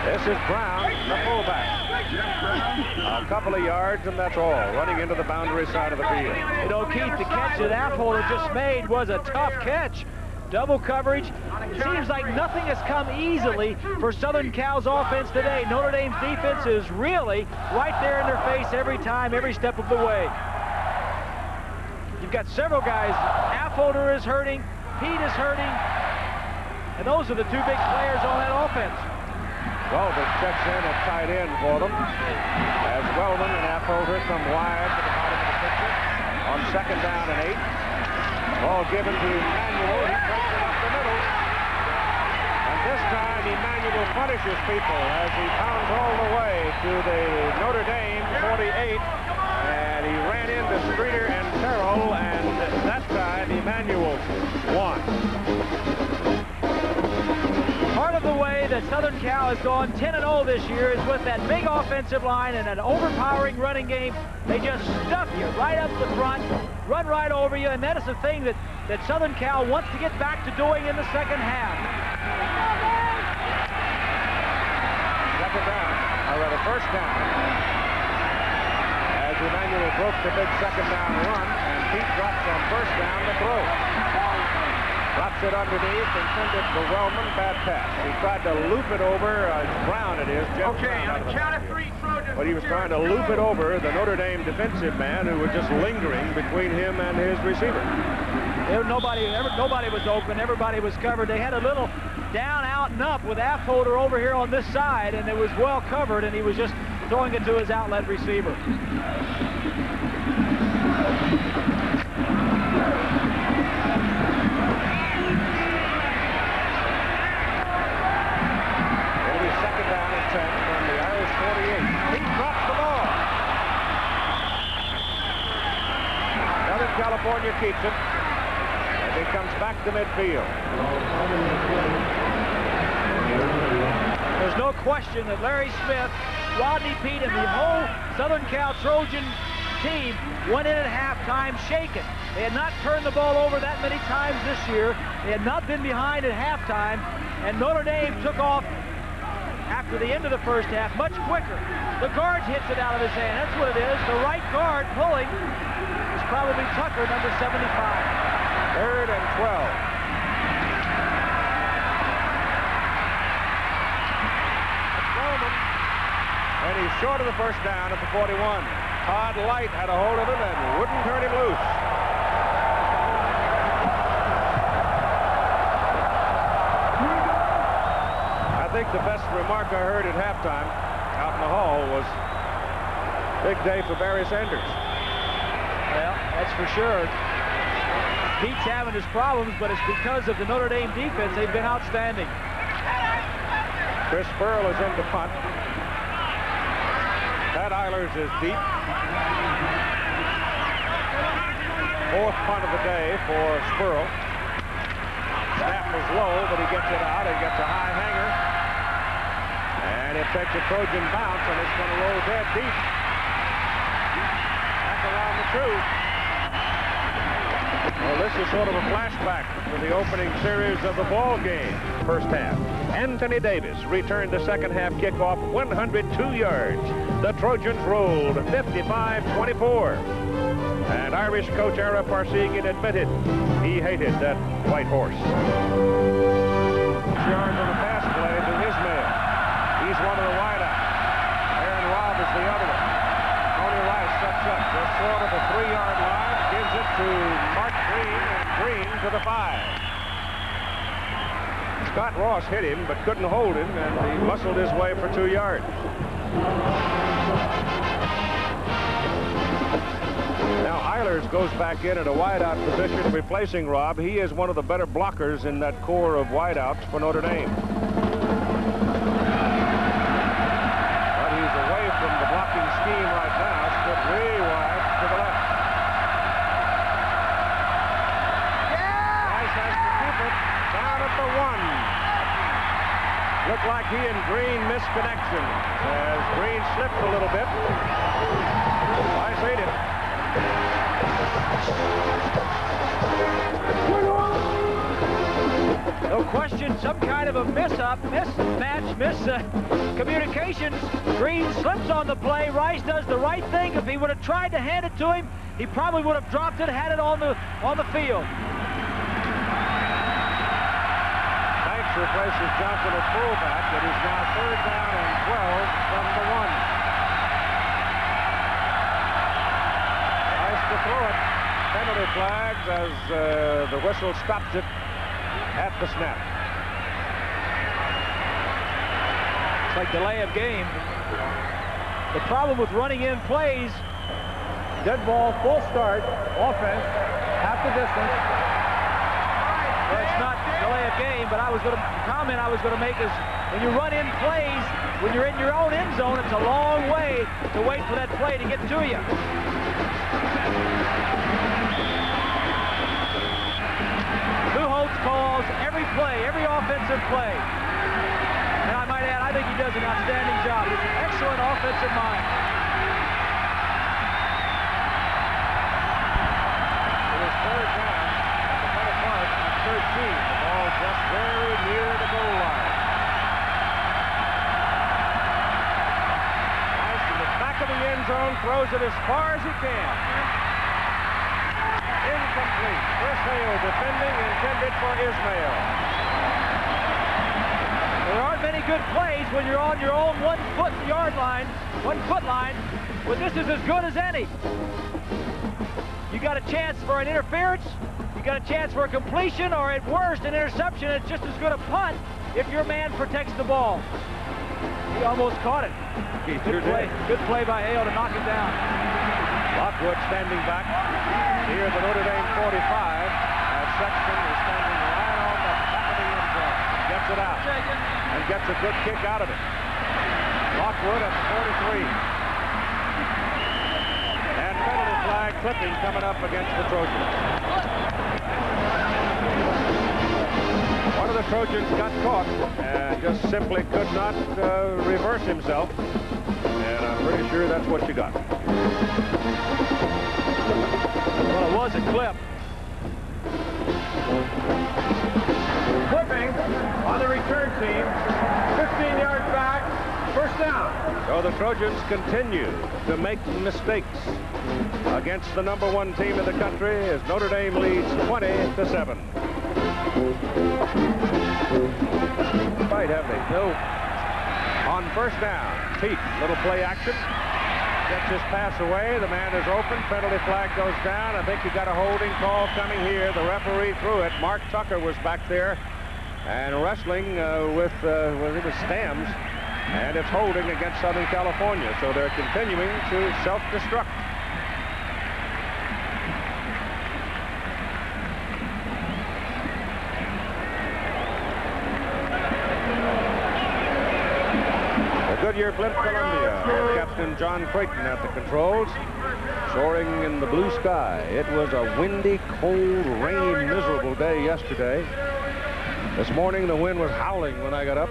This is Brown, the fullback. A couple of yards, and that's all. Running into the boundary side of the field. You know, Keith, the catch that Affolter just made was a tough catch. Double coverage. It seems like nothing has come easily for Southern Cal's offense today. Notre Dame's defense is really right there in their face every time, every step of the way. You've got several guys. Affolter is hurting. Pete is hurting. And those are the 2 big players on that offense. Wellman checks in at tight end for them. As Wellman and Affolter come wide to the bottom of the picture on second down and 8. Ball given to Emmanuel. He breaks it up the middle. And this time Emmanuel punishes people as he pounds all the way to the Notre Dame 48. And he ran into Streeter and Terrell, and that time Emmanuel won. Part of the way that Southern Cal has gone 10-0 this year is with that big offensive line and an overpowering running game. They just stuff you right up the front, run right over you, and that is the thing that Southern Cal wants to get back to doing in the second half. Second down, or rather first down. As Emmanuel broke the big second down run, and Pete drops on first down to throw. Drops it underneath, intended for Wellman. Bad pass. He tried to loop it over. Brown it is. Jeff Okay, Brown on the count of 3, Trojans. But he was trying to loop it over the Notre Dame defensive man who was just lingering between him and his receiver. Nobody was open. Everybody was covered. They had a little down, out, and up with Affolter over here on this side, and it was well covered, and he was just throwing it to his outlet receiver. It'll be second down and 10 from the Irish 48. He drops the ball. Southern California keeps it. He comes back to midfield. There's no question that Larry Smith, Rodney Peete, and the whole Southern Cal Trojan team went in at halftime shaken. They had not turned the ball over that many times this year. They had not been behind at halftime, and Notre Dame took off after the end of the first half much quicker. The guard hits it out of his hand. That's what it is. The right guard pulling is probably Tucker, number 75. Third and 12. And he's short of the first down at the 41. Todd Light had a hold of him and wouldn't turn him loose. I think the best remark I heard at halftime out in the hall was, big day for Barry Sanders. Well, that's for sure. Pete's having his problems, but it's because of the Notre Dame defense. They've been outstanding. Chris Spurl is in to punt. Pat Eilers is deep. Fourth punt of the day for Spurl. Snap was low, but he gets it out. He gets a high hanger. And it takes a Trojan bounce, and it's going to roll dead deep. Back around the 2. Well, this is sort of a flashback to the opening series of the ball game. First half. Anthony Davis returned the second half kickoff 102 yards. The Trojans rolled 55-24. And Irish coach Ara Parseghian admitted he hated that white horse. Yards on a pass play to Ismail. He's one of the wideouts. Aaron Robb is the other one. Tony Rice sets up just short of the 3-yard line. Gives it to Mark Green, and Green to the 5. Scott Ross hit him, but couldn't hold him, and he muscled his way for 2 yards. Now Eilers goes back in at a wideout position, replacing Robb. He is one of the better blockers in that core of wideouts for Notre Dame. But he's away from the blocking scheme right now, split way wide to the left. Down at the 1. Looked like he and Green missed connection as Green slipped a little bit. Rice ate it. No question, some kind of a mismatch, communications. Green slips on the play. Rice does the right thing. If he would have tried to hand it to him, he probably would have dropped it, had it on the field. Replaces Johnson at fullback. It is now third down and 12 from the 1. Nice to throw it. Penalty flags as the whistle stops it at the snap. It's like delay of game. The problem with running in plays, dead ball, full start, offense, half the distance. Well, it's not delay of game, but the comment I was going to make is when you run in plays, when you're in your own end zone, it's a long way to wait for that play to get to you. Lou Holtz calls every play, every offensive play. And I might add, I think he does an outstanding job. He's an excellent offensive mind. It is third down. 13. The ball just very near the goal line. Rice in the back of the end zone, throws it as far as he can. Incomplete. Chris Hale defending, intended for Ismail. There aren't many good plays when you're on your own 1 foot line, but this is as good as any. You got a chance for an interference, you got a chance for a completion, or at worst, an interception. It's just as good a punt if your man protects the ball. He almost caught it. Good play by Hale to knock it down. Lockwood standing back here at the Notre Dame 45 as Sexton is standing right on the back of the end zone. Gets it out and gets a good kick out of it. Lockwood at 43. And penalty flag clipping coming up against the Trojans. One of the Trojans got caught and just simply could not reverse himself. And I'm pretty sure that's what you got. Well, it was a clip. Clipping on the return team. 15 yards back. First down. So the Trojans continue to make mistakes against the #1 team in the country as Notre Dame leads 20-7. Right, have they? No. On first down, Pete, little play action. Gets his pass away. The man is open. Penalty flag goes down. I think you got a holding call coming here. The referee threw it. Mark Tucker was back there and wrestling with Stams. And it's holding against Southern California. So they're continuing to self-destruct. Goodyear Blimp Columbia. Captain John Creighton at the controls, soaring in the blue sky. It was a windy, cold, rainy, miserable day yesterday. This morning the wind was howling when I got up.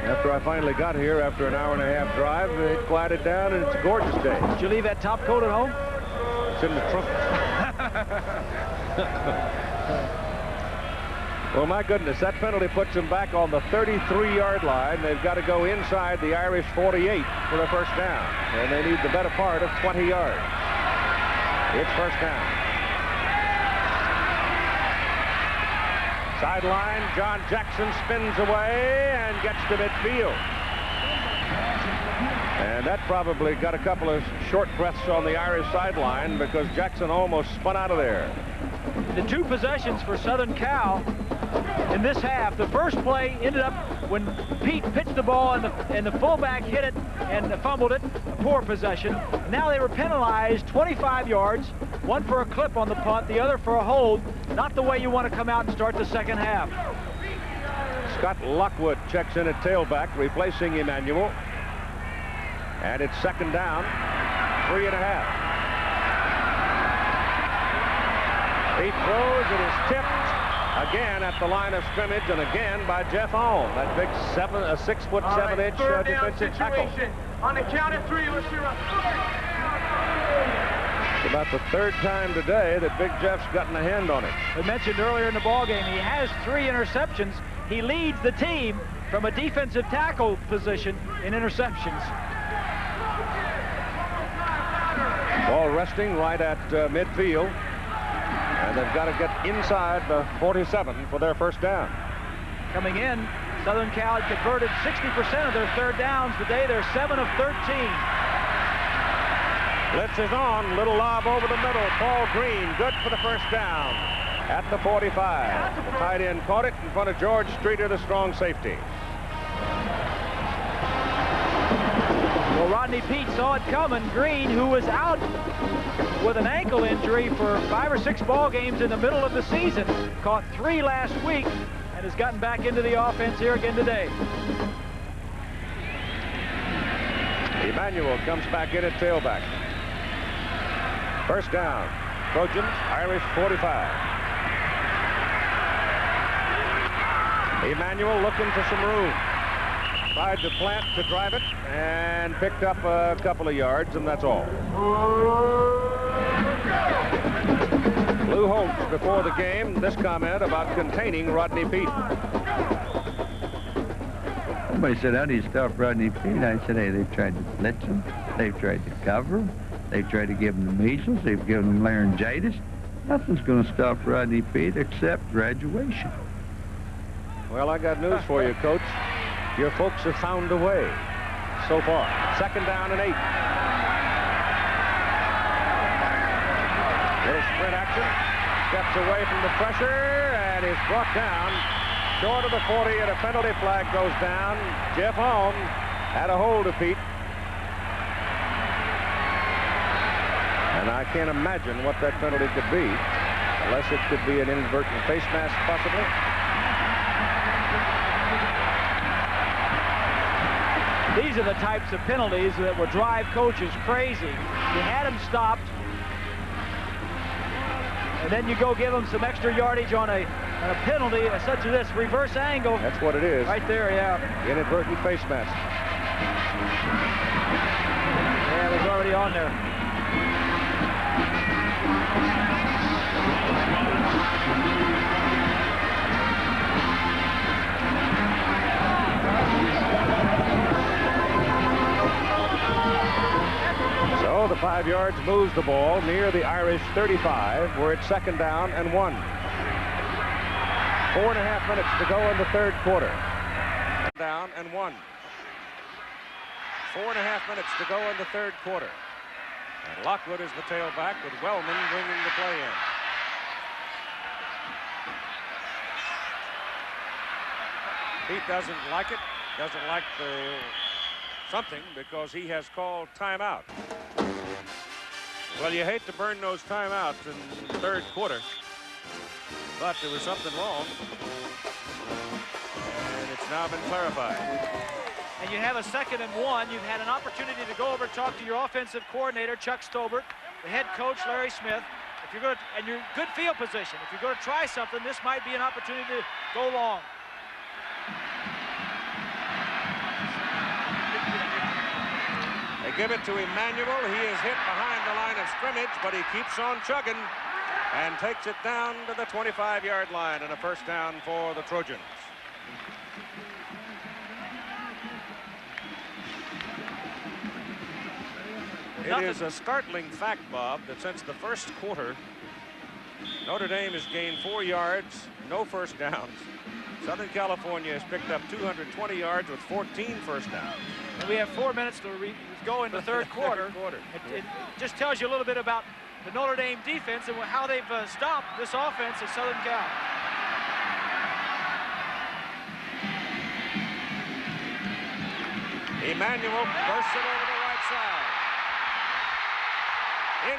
After I finally got here, after an hour-and-a-half drive, it quieted down and it's a gorgeous day. Did you leave that top coat at home? It's in the trunk. Well, my goodness, that penalty puts them back on the 33-yard line. They've got to go inside the Irish 48 for the first down. And they need the better part of 20 yards. It's first down. Sideline, John Jackson spins away and gets to midfield. And that probably got a couple of short breaths on the Irish sideline because Jackson almost spun out of there. The 2 possessions for Southern Cal in this half. The first play ended up when Pete pitched the ball and the fullback hit it and fumbled it. A poor possession. Now they were penalized 25 yards, one for a clip on the punt, the other for a hold. Not the way you want to come out and start the second half. Scott Lockwood checks in at tailback, replacing Emmanuel. And it's second down, 3.5. He throws, it is tipped again at the line of scrimmage, and again by Jeff Alm, that big 6'7" defensive tackle. On the count of 3, let's hear a It's about the 3rd time today that Big Jeff's gotten a hand on it. We mentioned earlier in the ballgame, he has 3 interceptions. He leads the team from a defensive tackle position in interceptions. Ball resting right at midfield. And they've got to get inside the 47 for their first down. Coming in, Southern Cal had converted 60% of their 3rd downs. Today, they're 7 of 13. Blitz is on. Little lob over the middle. Paul Green, good for the first down at the 45. The tight end caught it in front of George Streeter, the strong safety. Well, Rodney Peete saw it coming. Green, who was out with an ankle injury for 5 or 6 ball games in the middle of the season, caught 3 last week and has gotten back into the offense here again today. Emmanuel comes back in at tailback. First down. Trojans, Irish 45. Emmanuel looking for some room. Tried to plant to drive it and picked up a couple of yards, and that's all. Lou Holtz before the game, this comment about containing Rodney Peete. Somebody said, how do you stop Rodney Peete? I said, hey, they've tried to blitz him. They've tried to cover him. They've tried to give him the measles. They've given him laryngitis. Nothing's going to stop Rodney Peete except graduation. Well, I got news for you, Coach. Your folks have found a way so far. 2nd down and 8. Little sprint action. Steps away from the pressure and is brought down short of the 40, and a penalty flag goes down. Jeff Holm had a hold of Peete. And I can't imagine what that penalty could be, unless it could be an inadvertent face mask, possibly. These are the types of penalties that would drive coaches crazy. You had him stopped, and then you go give him some extra yardage on a penalty such as this, reverse angle. That's what it is. Right there, yeah. Inadvertent face mask. Yeah, it was already on there. So the 5 yards moves the ball near the Irish 35, where it's 2nd down and 1. 4.5 minutes to go in the 3rd quarter. Down and 1. 4.5 minutes to go in the 3rd quarter. And Lockwood is the tailback, with Wellman bringing the play in. Peete doesn't like it, doesn't like the something, because he has called timeout. Well, you hate to burn those timeouts in the 3rd quarter, but there was something wrong, and it's now been clarified. And you have a 2nd and 1. You've had an opportunity to go over and talk to your offensive coordinator, Chuck Stobert, the head coach, Larry Smith. If you're going to, and you're in good field position. If you're going to try something, this might be an opportunity to go long. They give it to Emmanuel. He is hit behind the line of scrimmage, but he keeps on chugging and takes it down to the 25-yard line, and a 1st down for the Trojans. It is a startling fact, Bob, that since the 1st quarter, Notre Dame has gained 4 yards, no 1st downs. Southern California has picked up 220 yards with 14 1st downs. And we have 4 minutes to go in the 3rd quarter. It just tells you a little bit about the Notre Dame defense and how they've stopped this offense at Southern Cal. Emmanuel bursts it over the right side.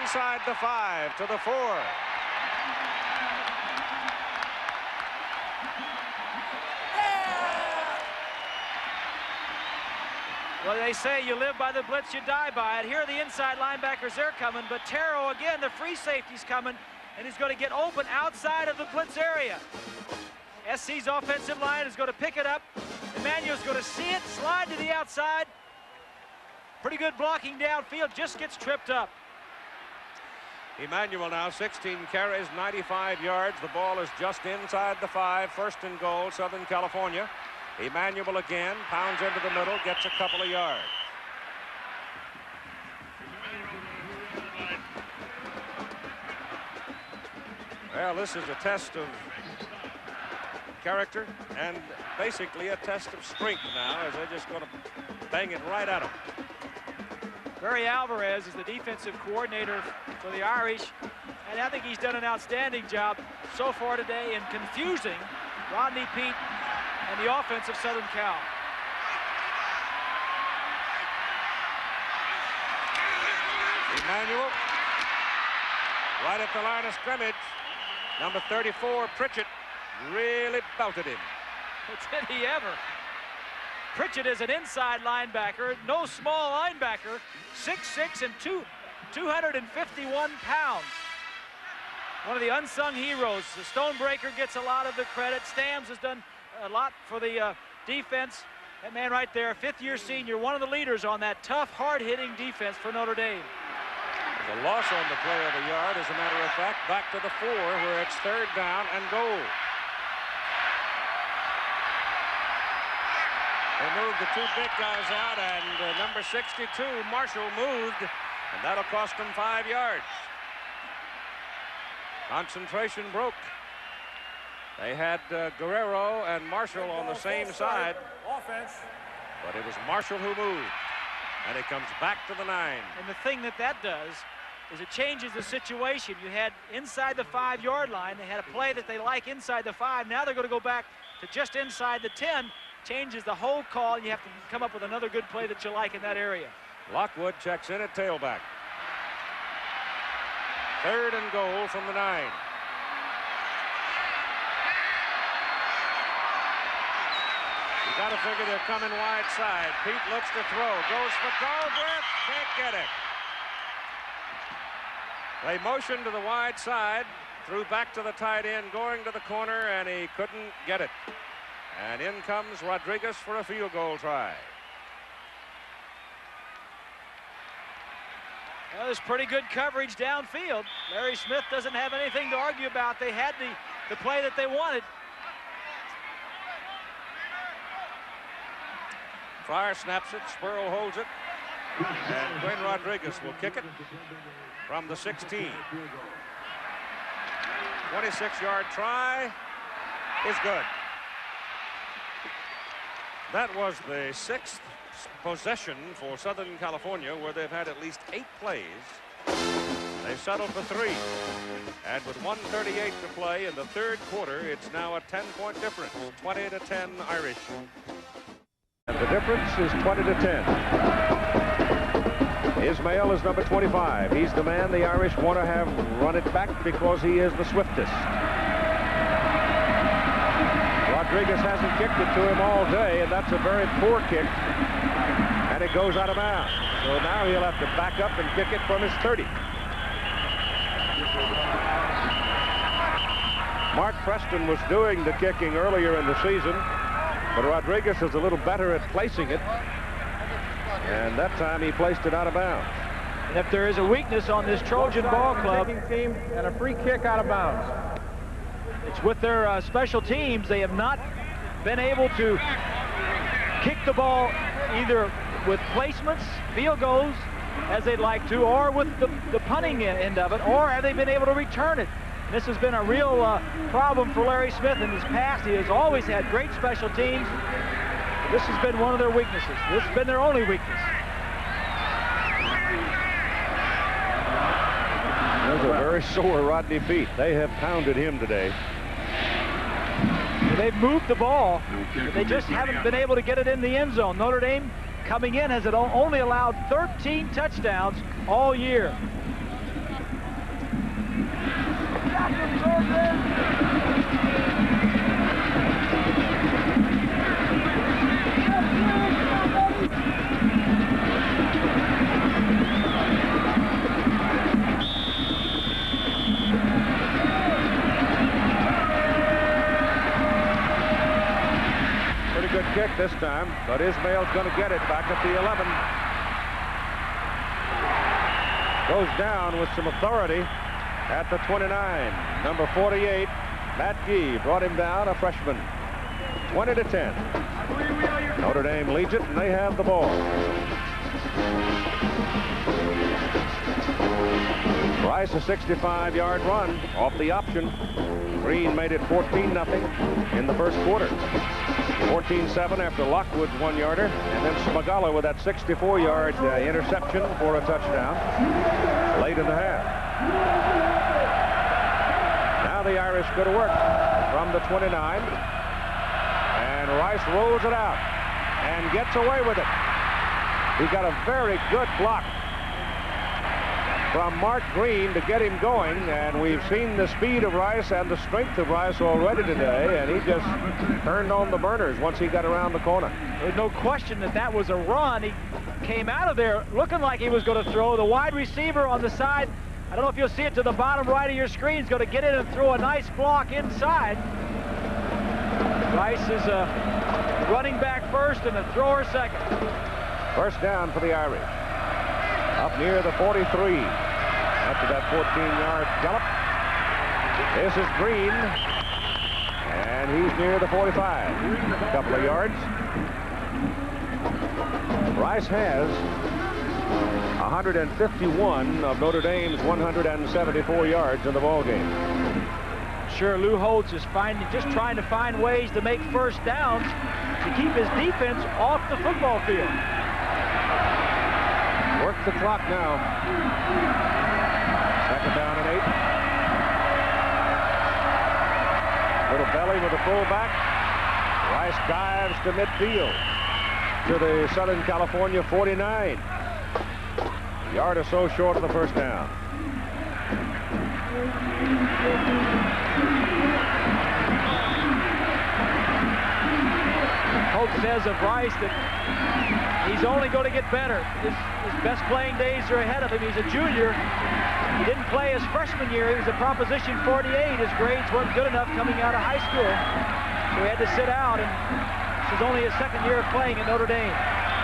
Inside the 5 to the 4. Well, they say you live by the blitz, you die by it. Here are the inside linebackers, they're coming, but Taro again, the free safety's coming, and he's going to get open outside of the blitz area. SC's offensive line is going to pick it up. Emmanuel's going to see it, slide to the outside. Pretty good blocking downfield, just gets tripped up. Emmanuel now 16 carries, 95 yards. The ball is just inside the 5, 1st and goal, Southern California. Emmanuel again, pounds into the middle, gets a couple of yards. Well, this is a test of character and basically a test of strength now, as they're just going to bang it right at him. Barry Alvarez is the defensive coordinator for the Irish, and I think he's done an outstanding job so far today in confusing Rodney Peete and the offense of Southern Cal. Emmanuel, right at the line of scrimmage. Number 34, Pritchett, really belted him. Did he ever? Pritchett is an inside linebacker, no small linebacker, 6'6" and 251 pounds. One of the unsung heroes. The Stonebreaker gets a lot of the credit. Stams has done a lot for the defense. That man right there, 5th-year senior, one of the leaders on that tough, hard-hitting defense for Notre Dame. The loss on the play of the yard, as a matter of fact, back to the 4, where it's 3rd down and goal. They moved the 2 big guys out, and number 62, Marshall, moved, and that'll cost them 5 yards. Concentration broke. They had Guerrero and Marshall on the same side. Offense. But it was Marshall who moved. And it comes back to the 9. And the thing that does is it changes the situation. You had inside the 5-yard line. They had a play that they like inside the 5. Now they're going to go back to just inside the 10. Changes the whole call. You have to come up with another good play that you like in that area. Lockwood checks in at tailback. 3rd and goal from the 9. You got to figure they're coming wide side. Pete looks to throw. Goes for Galbraith. Can't get it. They motioned to the wide side. Threw back to the tight end. Going to the corner. And he couldn't get it. And in comes Rodriguez for a field goal try. Well, there's pretty good coverage downfield. Larry Smith doesn't have anything to argue about. They had the play that they wanted. Fryer snaps it. Spurl holds it. And Glenn Rodriguez will kick it from the 16. 26-yard try is good. That was the 6th possession for Southern California where they've had at least 8 plays. They've settled for 3. And with 1:38 to play in the 3rd quarter, it's now a 10-point difference. 20-10 Irish. And the difference is 20-10. Ismail is number 25. He's the man the Irish want to have run it back because he is the swiftest. Rodriguez hasn't kicked it to him all day, and that's a very poor kick. And it goes out of bounds. So now he'll have to back up and kick it from his 30. Mark Preston was doing the kicking earlier in the season, but Rodriguez is a little better at placing it. And that time he placed it out of bounds. And if there is a weakness on this Trojan ball club, Team and a free kick out of bounds. it's with their special teams. They have not been able to kick the ball either with placements, field goals, as they'd like to, or with the punting end of it, or have they been able to return it? And this has been a real problem for Larry Smith in his past. He has always had great special teams. This has been one of their weaknesses. This has been their only weakness. There's a very sore Rodney Peete. They have pounded him today. They've moved the ball, but they just haven't been able to get it in the end zone. Notre Dame coming in has only allowed 13 touchdowns all year. Pretty good kick this time, but Ismail's going to get it back at the 11. Goes down with some authority at the 29. Number 48, Matt Gee, brought him down, a freshman. 20-10. Notre Dame leads it, and they have the ball. Rice, a 65-yard run off the option. Green made it 14-0 in the first quarter. 14-7 after Lockwood's 1-yarder, and then Smagala with that 64-yard interception for a touchdown late in the half. Now the Irish go to work from the 29, and Rice rolls it out and gets away with it. He got a very good block from Mark Green to get him going, and we've seen the speed of Rice and the strength of Rice already today, and he just turned on the burners once he got around the corner. There's no question that that was a run. He came out of there looking like he was going to throw. The wide receiver on the side, I don't know if you'll see it to the bottom right of your screen, is going to get in and throw a nice block inside. Rice is a running back first and a thrower second. First down for the Irish. Up near the 43 after that 14-yard gallop. This is Green, and he's near the 45. A couple of yards. Rice has 151 of Notre Dame's 174 yards in the ball game. Sure, Lou Holtz is just trying to find ways to make first downs to keep his defense off the football field. Work the clock now. Second down and 8. Little belly with the fullback. Rice dives to midfield to the Southern California 49. Yard or so short of the first down. Hope says of Rice that he's only going to get better. His best playing days are ahead of him. He's a junior. He didn't play his freshman year. He was a Proposition 48. His grades weren't good enough coming out of high school, so he had to sit out, and this is only his second year of playing at Notre Dame.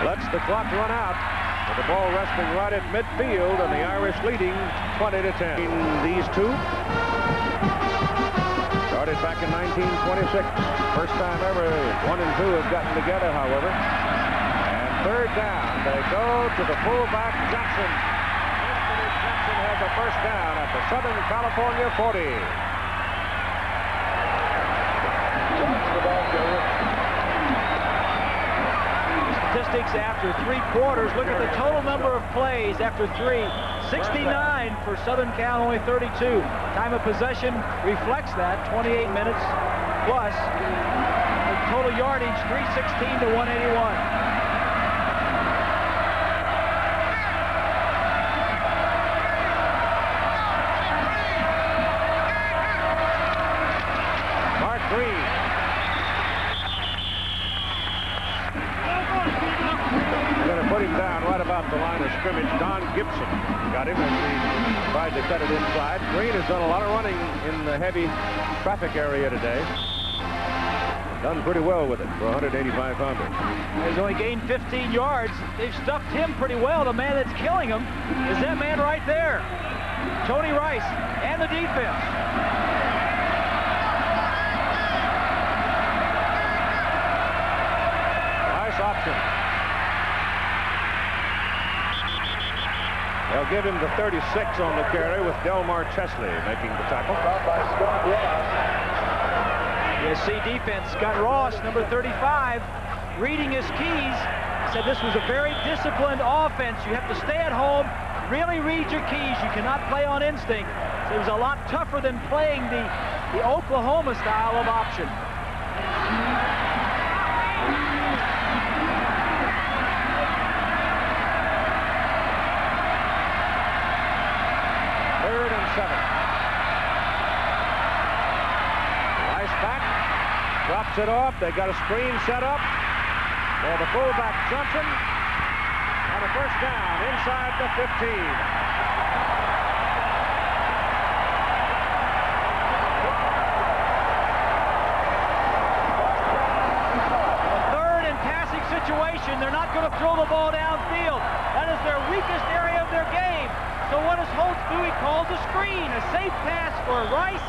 Lets the clock run out with the ball resting right at midfield, and the Irish leading 20-10. These two started back in 1926. First time ever 1 and 2 have gotten together, however. And third down, they go to the fullback Johnson. Anthony Johnson has a first down at the Southern California 40. Statistics after 3 quarters. Look at the total number of plays after 3. 69 for Southern Cal, only 32. Time of possession reflects that, 28 minutes plus. The total yardage, 316 to 181. Mark Green. They're going to put him down right about the line of scrimmage. Don Gibson got him as he tried to cut it inside. Green has done a lot of running in the heavy traffic area today. Done pretty well with it for 185 pounder. He's only gained 15 yards. They've stuffed him pretty well. The man that's killing him is that man right there, Tony Rice, and the defense. Nice option. They'll give him the 36 on the carry with Delmar Chesley making the tackle. USC defense got Ross, number 35, reading his keys. Said this was a very disciplined offense. You have to stay at home, really read your keys. You cannot play on instinct. So it was a lot tougher than playing the Oklahoma style of option. Third and 7. Rice back, drops it off. They got a screen set up for the fullback Johnson, and a first down inside the 15. Situation, they're not going to throw the ball downfield. That is their weakest area of their game. So what does Holtz do? He calls a screen, a safe pass for Rice,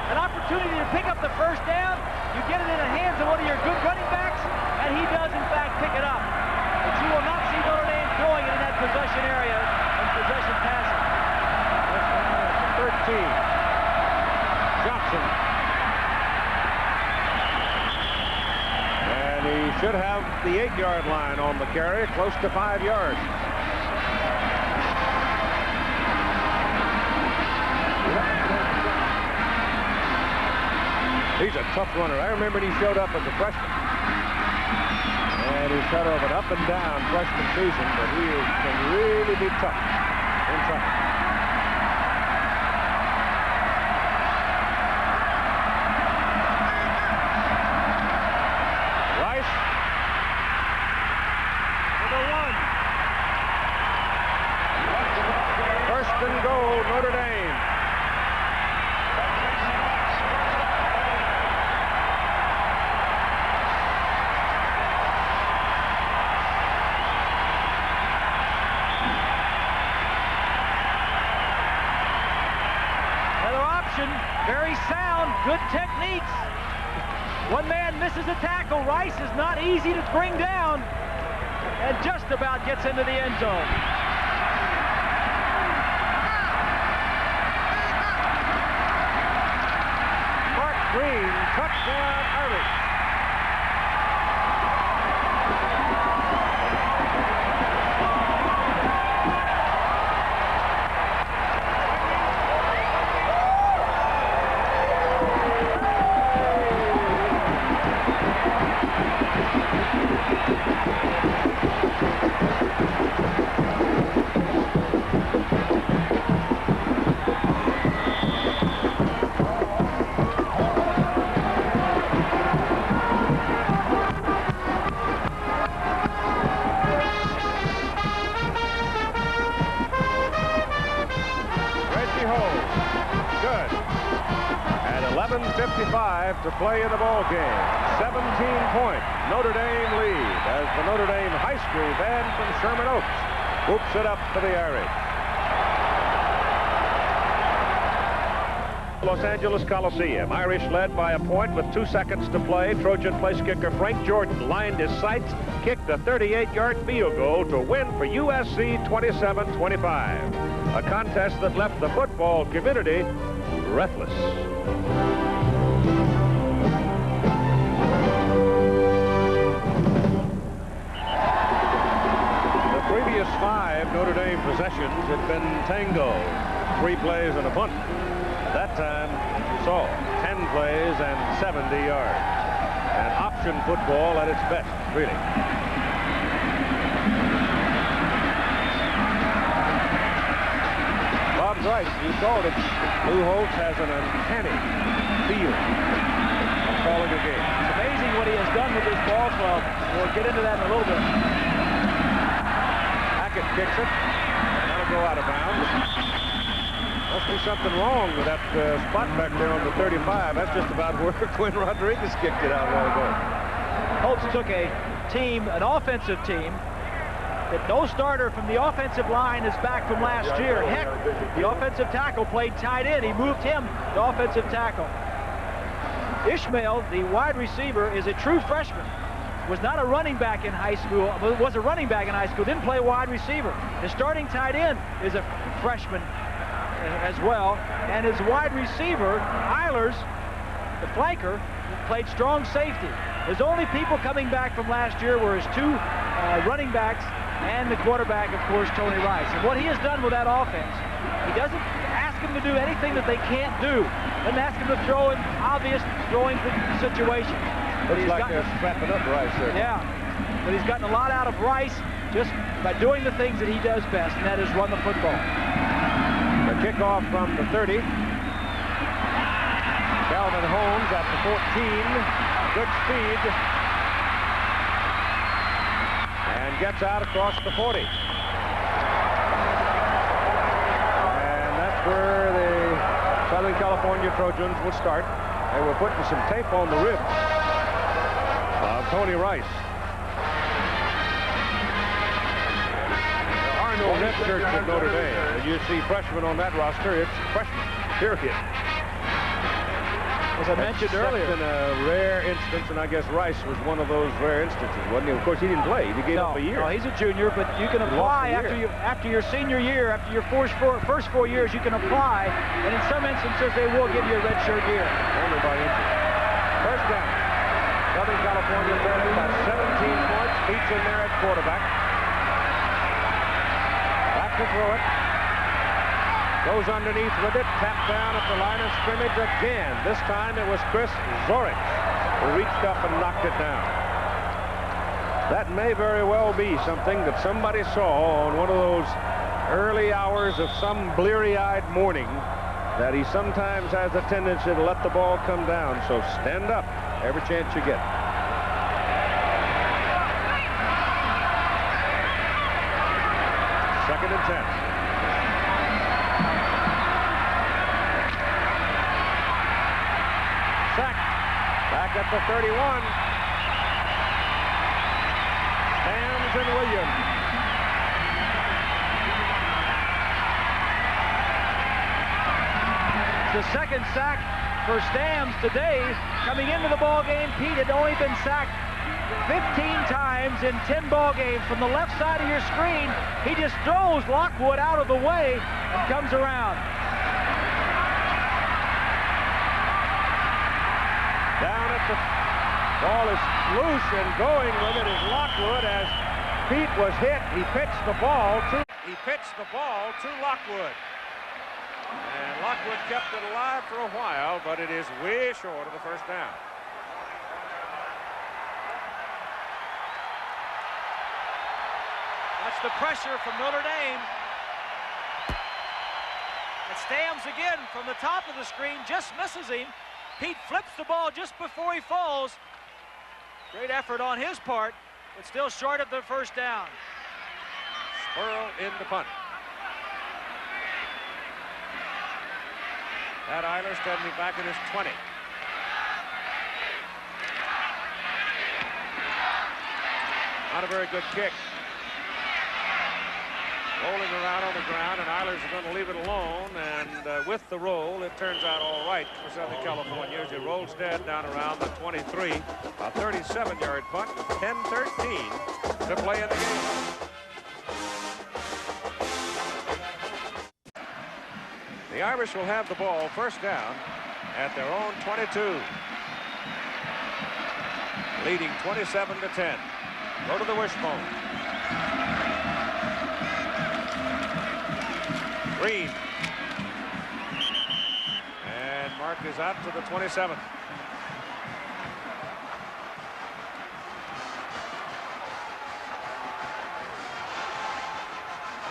an opportunity to pick up the first down. You get it in the hands of one of your good running backs, and he does in fact pick it up. But you will not see Notre Dame throwing it in that possession area and possession passing. 13. Johnson. He should have the 8-yard line on the carry, close to 5 yards. He's a tough runner. I remember he showed up as a freshman. And he's had of an up and down freshman season, but he can really be tough in trouble. Notre Dame. Another option, very sound, good techniques. One man misses a tackle. Rice is not easy to bring down and just about gets into the end zone. screen. Touchdown, Irish. To play in the ball game. 17-point Notre Dame lead as the Notre Dame High School band from Sherman Oaks whoops it up for the Irish. Los Angeles Coliseum. Irish led by a point with 2 seconds to play. Trojan place kicker Frank Jordan lined his sights, kicked a 38-yard field goal to win for USC 27-25. A contest that left the football community breathless. Previous 5 Notre Dame possessions had been tango, 3 plays and a punt. That time, you saw 10 plays and 70 yards. And option football at its best, really. Bob's right. You saw that Lou Holtz has an uncanny feel of calling a game. It's amazing what he has done with this ball club. We'll get into that in a little bit. Kicks it. That'll go out of bounds. Must be something wrong with that spot back there on the 35. That's just about where Quinn Rodriguez kicked it out a while ago. Holtz took a team, an offensive team, that no starter from the offensive line is back from last year. Heck, the offensive tackle played tight end. He moved him to offensive tackle. Ishmael, the wide receiver, is a true freshman. Was not a running back in high school, was a running back in high school, didn't play wide receiver. His starting tight end is a freshman as well, and his wide receiver, Eilers, the flanker, played strong safety. His only people coming back from last year were his 2 running backs and the quarterback, of course, Tony Rice. And what he has done with that offense, he doesn't ask them to do anything that they can't do. Doesn't ask them to throw in obvious throwing situations. Looks like they're strapping up Rice there. Yeah, but he's gotten a lot out of Rice just by doing the things that he does best, and that is run the football. The kickoff from the 30. Calvin Holmes at the 14. Good speed. And gets out across the 40. And that's where the Southern California Trojans will start. They were putting some tape on the ribs of Tony Rice. There are no red shirts at Notre Dame. When you see freshmen on that roster, it's freshmen, period. As I mentioned earlier. In a rare instance, and I guess Rice was one of those rare instances, wasn't he? Of course, he didn't play. He gave up a year. No, he's a junior, but you can apply after your senior year, after your first 4 years, you can apply, and in some instances, they will give you a red shirt year. Only by inches. First down. Southern California led by 17 points. Feets in there at quarterback. Back to throw it. Goes underneath with it. Tapped down at the line of scrimmage again. This time it was Chris Zorich who reached up and knocked it down. That may very well be something that somebody saw on one of those early hours of some bleary-eyed morning, that he sometimes has a tendency to let the ball come down. So stand up every chance you get. Second and 10. Sack. Back at the 31. Stams and Williams. The second sack for Stams today. Coming into the ball game, Pete had only been sacked 15 times in 10 ball games. From the left side of your screen, he just throws Lockwood out of the way and comes around. the ball is loose, and going with it is Lockwood as Pete was hit. He pitched the ball to Lockwood. And Lockwood kept it alive for a while, but it is way short of the first down. That's the pressure from Notre Dame. And Stamms again from the top of the screen, just misses him. Pete flips the ball just before he falls. Great effort on his part, but still short of the first down. Spurl in the punt. Pat Eiler standing back at his 20. Not a very good kick. Rolling around on the ground, and Eiler's going to leave it alone, and with the roll, it turns out all right for Southern California as he rolls dead down around the 23. A 37-yard punt with 10:13 to play in the game. The Irish will have the ball first down at their own 22. Leading 27-10. Go to the wishbone. Green. And Mark is out to the 27th.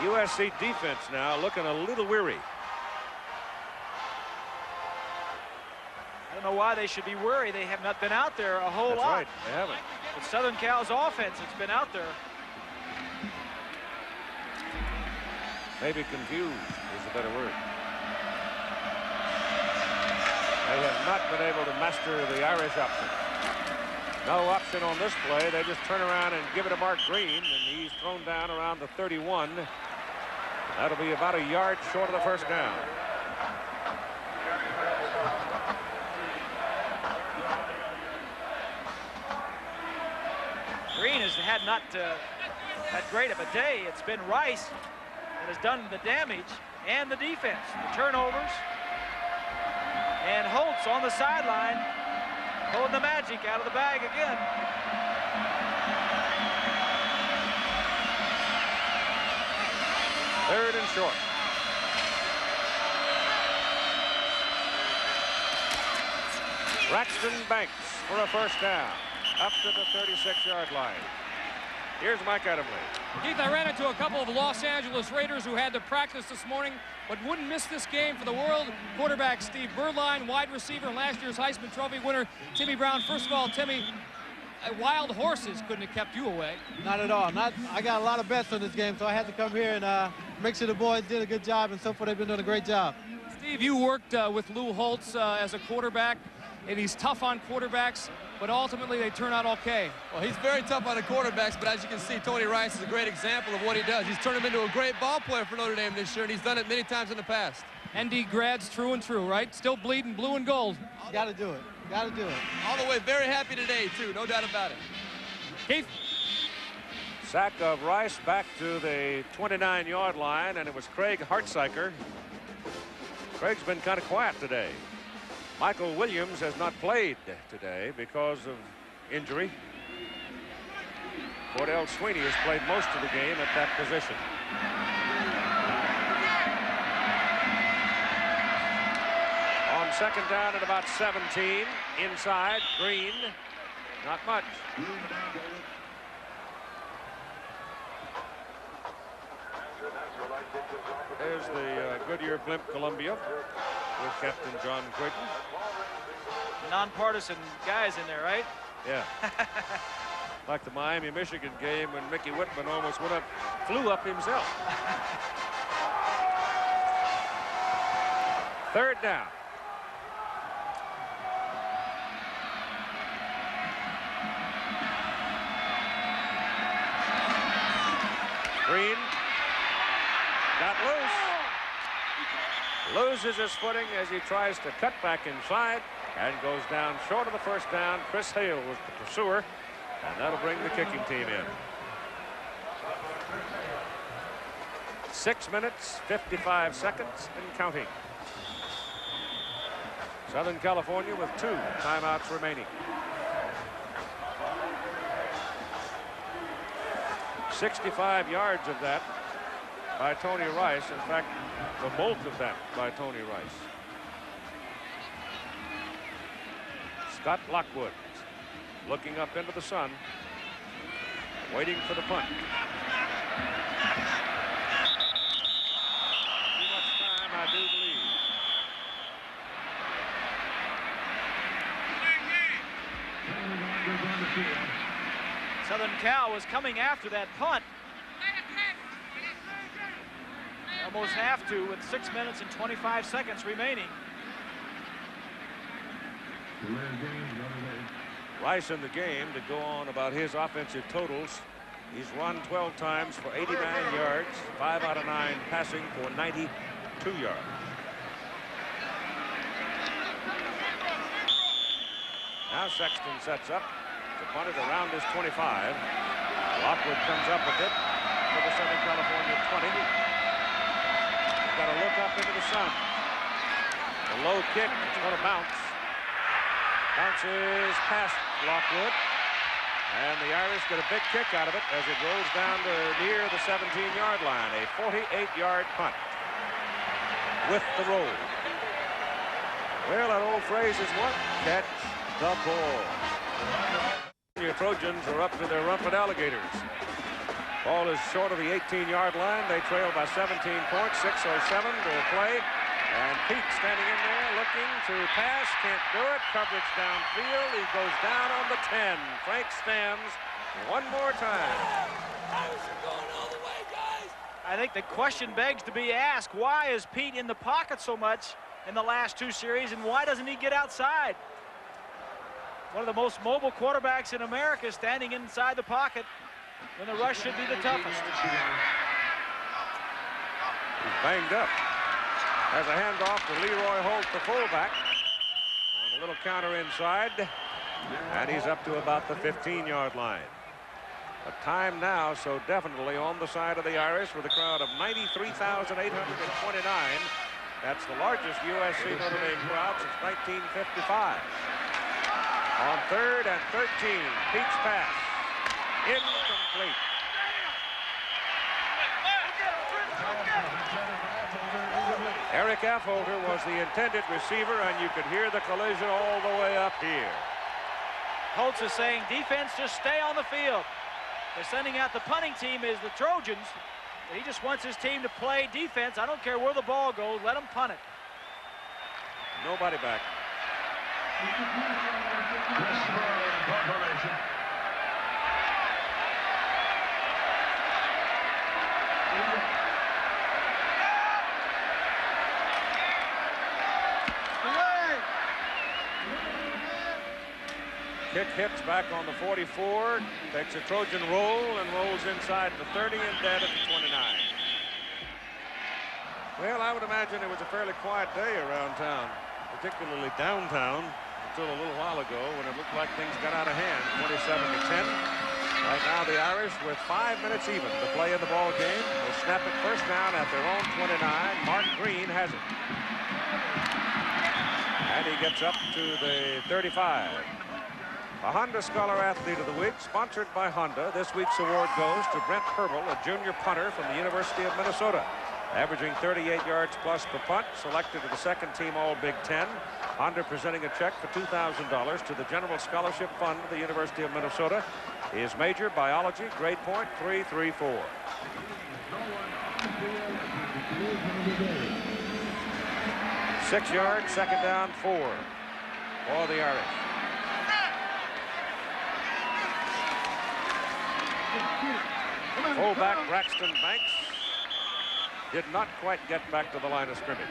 USC defense now looking a little weary. I don't know why they should be worried. They have not been out there a whole lot. That's right, they haven't. But Southern Cal's offense, it's been out there. Maybe confused is a better word. They have not been able to master the Irish option. No option on this play. They just turn around and give it to Mark Green, and he's thrown down around the 31. That'll be about a yard short of the first down. Green has not that great of a day. It's been Rice that has done the damage and the defense. The turnovers. And Holtz on the sideline pulling the magic out of the bag again. Third and short. Braxton Banks for a first down up to the 36-yard line. Here's Mike Adamle. Keith, I ran into a couple of Los Angeles Raiders who had to practice this morning, but wouldn't miss this game for the world. Quarterback Steve Berline, wide receiver, and last year's Heisman Trophy winner Timmy Brown. First of all, Timmy, wild horses couldn't have kept you away. Not at all. I got a lot of bets on this game, so I had to come here and make sure the boys did a good job, and so far they've been doing a great job. Steve, you worked with Lou Holtz as a quarterback, and he's tough on quarterbacks, but ultimately they turn out okay. Well, he's very tough on the quarterbacks, but as you can see, Tony Rice is a great example of what he does. He's turned him into a great ball player for Notre Dame this year, and he's done it many times in the past. ND grads true and true, right? Still bleeding blue and gold. Got to do it. Got to do it. All the way. Very happy today, too. No doubt about it. Keith. Sack of Rice back to the 29-yard line, and it was Craig Hartziker. Craig's been kind of quiet today. Michael Williams has not played today because of injury. Cordell Sweeney has played most of the game at that position. On second down at about 17, inside, Green, not much. There's the Goodyear Blimp Columbia with Captain John Creighton. Nonpartisan guys in there, right? Yeah. Like the Miami, Michigan game when Mickey Whitman almost flew up himself. Third down. Green got loose. Loses his footing as he tries to cut back inside and goes down short of the first down. Chris Hale was the pursuer, and that'll bring the kicking team in. 6 minutes, 55 seconds, and counting. Southern California with 2 timeouts remaining. 65 yards of that by Tony Rice. In fact, the bulk of that by Tony Rice. Scott Lockwood looking up into the sun, waiting for the punt. Too much time, I do believe. Southern Cal was coming after that punt. Almost have to with 6 minutes and 25 seconds remaining. Rice in the game to go on about his offensive totals. He's run 12 times for 89 yards, 5 out of 9 passing for 92 yards. Now Sexton sets up to punt it around his 25. Lockwood comes up with it for the Southern California 20. He's got to look up into the sun. The low kick, it's going to bounce. Bounces past Lockwood. And the Irish get a big kick out of it as it rolls down to near the 17-yard line. A 48-yard punt with the roll. Well, that old phrase is what? Catch the ball. Your Trojans are up to their rumpet alligators. Ball is short of the 18-yard line. They trail by 17 points, 6:07 to play. And Pete standing in there looking to pass, can't do it. Coverage downfield. He goes down on the 10. Frank stands one more time. I think the question begs to be asked, why is Pete in the pocket so much in the last 2 series, and why doesn't he get outside? One of the most mobile quarterbacks in America standing inside the pocket when the rush should be the toughest. He's banged up. Has a handoff to Leroy Holt, the fullback. On a little counter inside. And he's up to about the 15-yard line. The time now so definitely on the side of the Irish with a crowd of 93,829. That's the largest USC Notre Dame crowd since 1955. On 3rd and 13, Pete's pass. Incomplete. Eric Affolter was the intended receiver, and you could hear the collision all the way up here. Holtz is saying, defense, just stay on the field. They're sending out the punting team is the Trojans. He just wants his team to play defense. I don't care where the ball goes. Let them punt it. Nobody back. Kick hits back on the 44, takes a Trojan roll and rolls inside the 30 and dead at the 29. Well, I would imagine it was a fairly quiet day around town, particularly downtown, until a little while ago when it looked like things got out of hand, 27-10. Right now the Irish with 5 minutes even to play in the ball game. Will snap it first down at their own 29. Mark Green has it. And he gets up to the 35. A Honda Scholar Athlete of the Week, sponsored by Honda. This week's award goes to Brent Herbal, a junior punter from the University of Minnesota. Averaging 38 yards plus per punt, selected to the second team All-Big Ten. Honda presenting a check for $2,000 to the General Scholarship Fund of the University of Minnesota. His major, biology, grade point 334. Six yards, second down, 4 for the Irish. Fullback Braxton Banks did not quite get back to the line of scrimmage.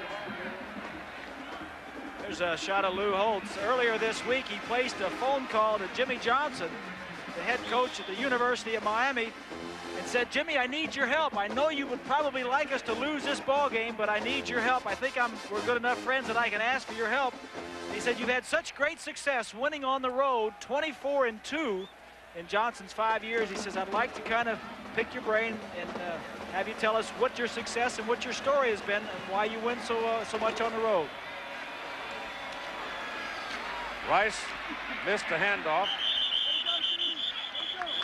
There's a shot of Lou Holtz. Earlier this week, he placed a phone call to Jimmy Johnson, the head coach at the University of Miami, and said, Jimmy, I need your help. I know you would probably like us to lose this ball game, but I need your help. I think we're good enough friends that I can ask for your help. He said, you've had such great success winning on the road, 24-2 in Johnson's 5 years. He says, I'd like to kind of pick your brain and have you tell us what your success and what your story has been and why you win so much on the road. Rice missed the handoff.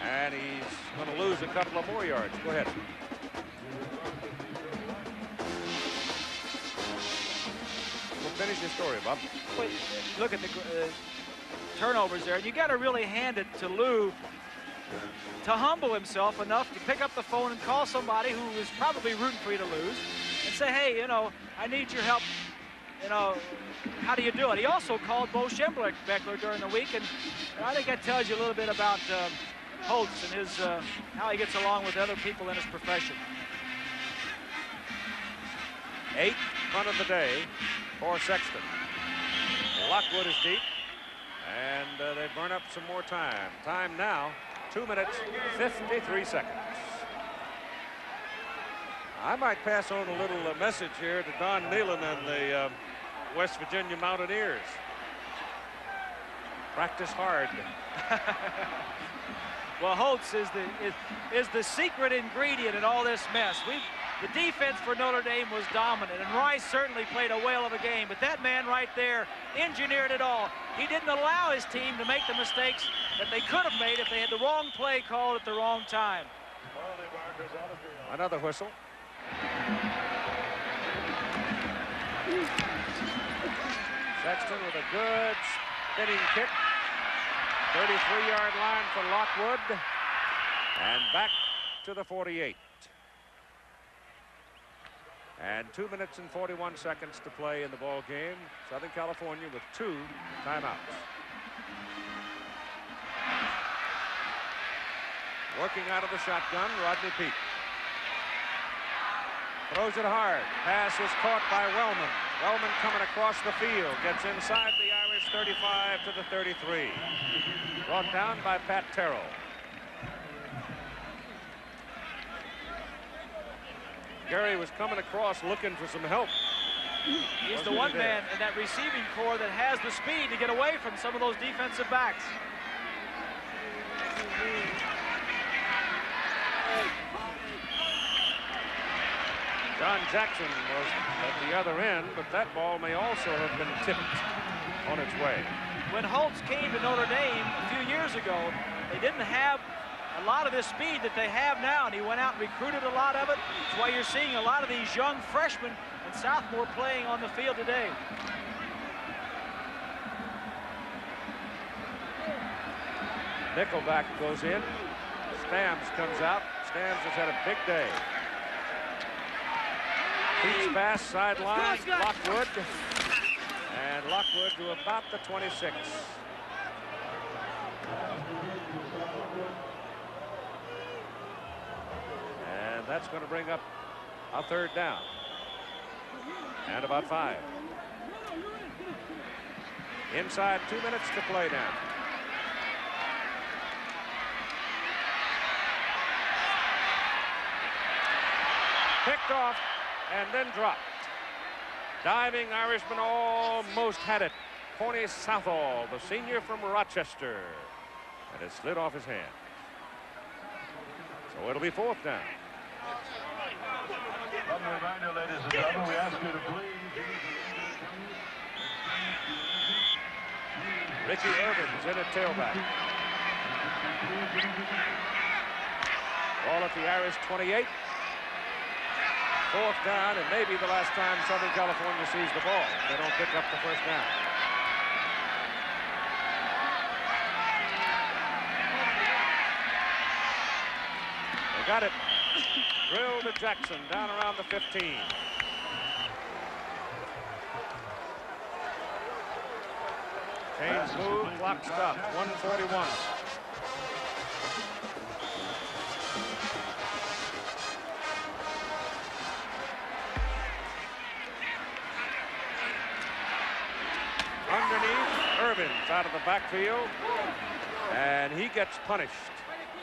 And he's going to lose a couple of more yards. Go ahead. We'll finish your story, Bob. Well, look at the turnovers there. You got to really hand it to Lou to humble himself enough to pick up the phone and call somebody who was probably rooting for you to lose and say, hey, you know, I need your help. You know, how do you do it? He also called Bo Schembechler during the week, and I think that tells you a little bit about Holtz and his how he gets along with other people in his profession. 8th punt of the day for Sexton. Lockwood is deep, and they burn up some more time. Time now, 2 minutes, 53 seconds. I might pass on a little message here to Don Nealon and the West Virginia Mountaineers. Practice hard. Well, Holtz is the secret ingredient in all this mess. The defense for Notre Dame was dominant, and Rice certainly played a whale of a game, but that man right there engineered it all. He didn't allow his team to make the mistakes that they could have made if they had the wrong play called at the wrong time. Another whistle. Sexton with a good spinning kick. 33-yard line for Lockwood. And back to the 48. And 2 minutes and 41 seconds to play in the ball game. Southern California with 2 timeouts. Working out of the shotgun, Rodney Peete. Throws it hard. Pass is caught by Wellman. Wellman coming across the field. Gets inside the Irish 35 to the 33. Brought down by Pat Terrell. Gary was coming across looking for some help. He's the one man in that receiving core that has the speed to get away from some of those defensive backs. John Jackson was at the other end, but that ball may also have been tipped on its way. When Holtz came to Notre Dame a few years ago, they didn't have a lot of this speed that they have now, and he went out and recruited a lot of it. That's why you're seeing a lot of these young freshmen and sophomore playing on the field today. Nickelback goes in. Stams comes out. Stams has had a big day. Pete's pass sideline, Lockwood. And Lockwood to about the 26. And that's going to bring up a 3rd down. And about 5. Inside 2 minutes to play now. Picked off and then dropped. Diving Irishman almost had it. Pony Southall, the senior from Rochester. And it slid off his hand. So it'll be 4th down. Reminder, ladies and gentlemen, we ask you to please. Ricky Irvin's in at tailback. Ball at the Irish 28. 4th down, and maybe the last time Southern California sees the ball. They don't pick up the 1st down. They got it. Drill to Jackson down around the 15. Chains move, clock stop, 1:41. Underneath, Irvin's out of the backfield, and he gets punished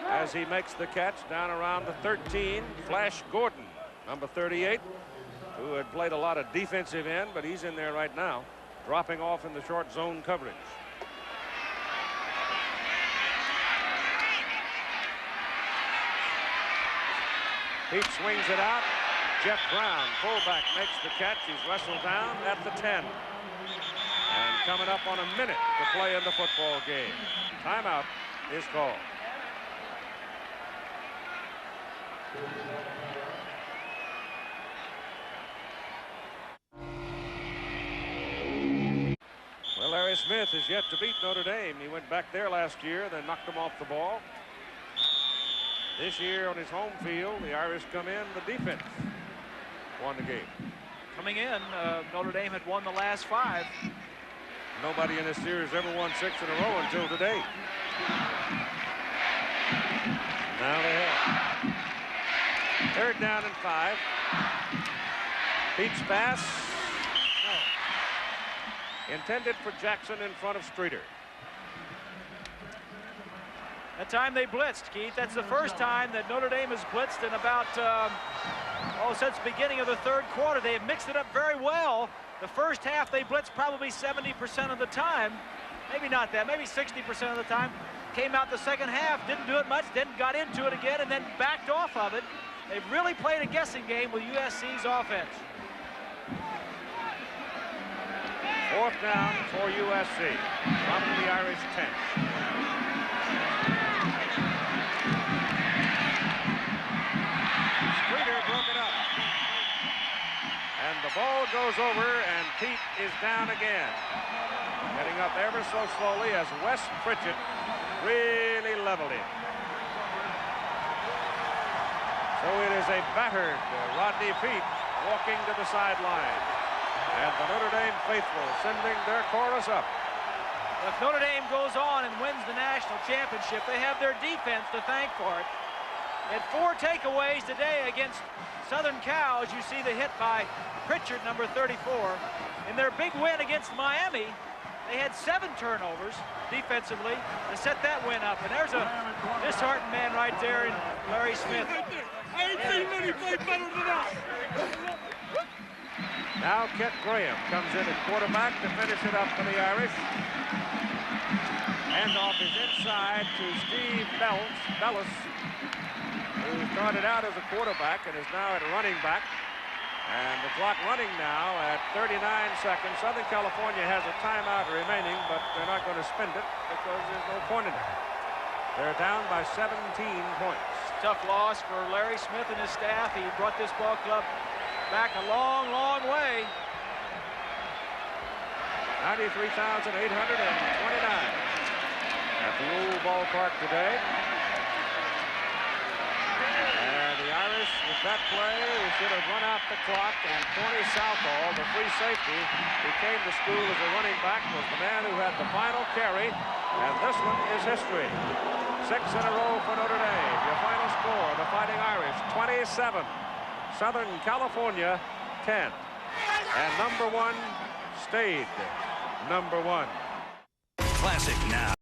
as he makes the catch down around the 13. Flash Gordon, number 38, who had played a lot of defensive end, but he's in there right now, dropping off in the short zone coverage. Pete swings it out. Jeff Brown, fullback, makes the catch. He's wrestled down at the 10. And coming up on a minute to play in the football game. Timeout is called. Well, Larry Smith is yet to beat Notre Dame. He went back there last year, then knocked them off the ball. This year on his home field, the Irish come in, the defense won the game. Coming in, Notre Dame had won the last 5. Nobody in this series ever won 6 in a row until today. Now they have. 3rd down and 5. Pete's pass. No. Intended for Jackson in front of Streeter. That time they blitzed, Keith. That's the first time that Notre Dame has blitzed in about, since the beginning of the 3rd quarter. They have mixed it up very well. The first half they blitzed probably 70% of the time. Maybe not that, maybe 60% of the time. Came out the second half, didn't do it much, then got into it again, and then backed off of it. They've really played a guessing game with USC's offense. 4th down for USC from the Irish 10. Streeter broke it up. And the ball goes over, and Pete is down again. Getting up ever so slowly as Wes Pritchett really leveled him. So it is a battered Rodney Peete walking to the sideline. And the Notre Dame faithful sending their chorus up. If Notre Dame goes on and wins the national championship, they have their defense to thank for it. They had 4 takeaways today against Southern Cal, as you see the hit by Pritchard, number 34. In their big win against Miami, they had 7 turnovers defensively to set that win up. And there's a disheartened man right there in Larry Smith. I ain't seen many play better than us. Now Kent Graham comes in at quarterback to finish it up for the Irish. Handoff is inside to Steve Bellis, who started out as a quarterback and is now at running back. And the clock running now at 39 seconds. Southern California has a timeout remaining, but they're not going to spend it because there's no point in it. They're down by 17 points. Tough loss for Larry Smith and his staff. He brought this ball club back a long, long way. 93,829 at the old ballpark today. And the Irish, with that play, who should have run out the clock, and Tony Southall, the free safety, who came to school as a running back, was the man who had the final carry. And this one is history. 6 in a row for Notre Dame. Your final score, the Fighting Irish, 27. Southern California, 10. And number 1 stayed number 1. Classic now.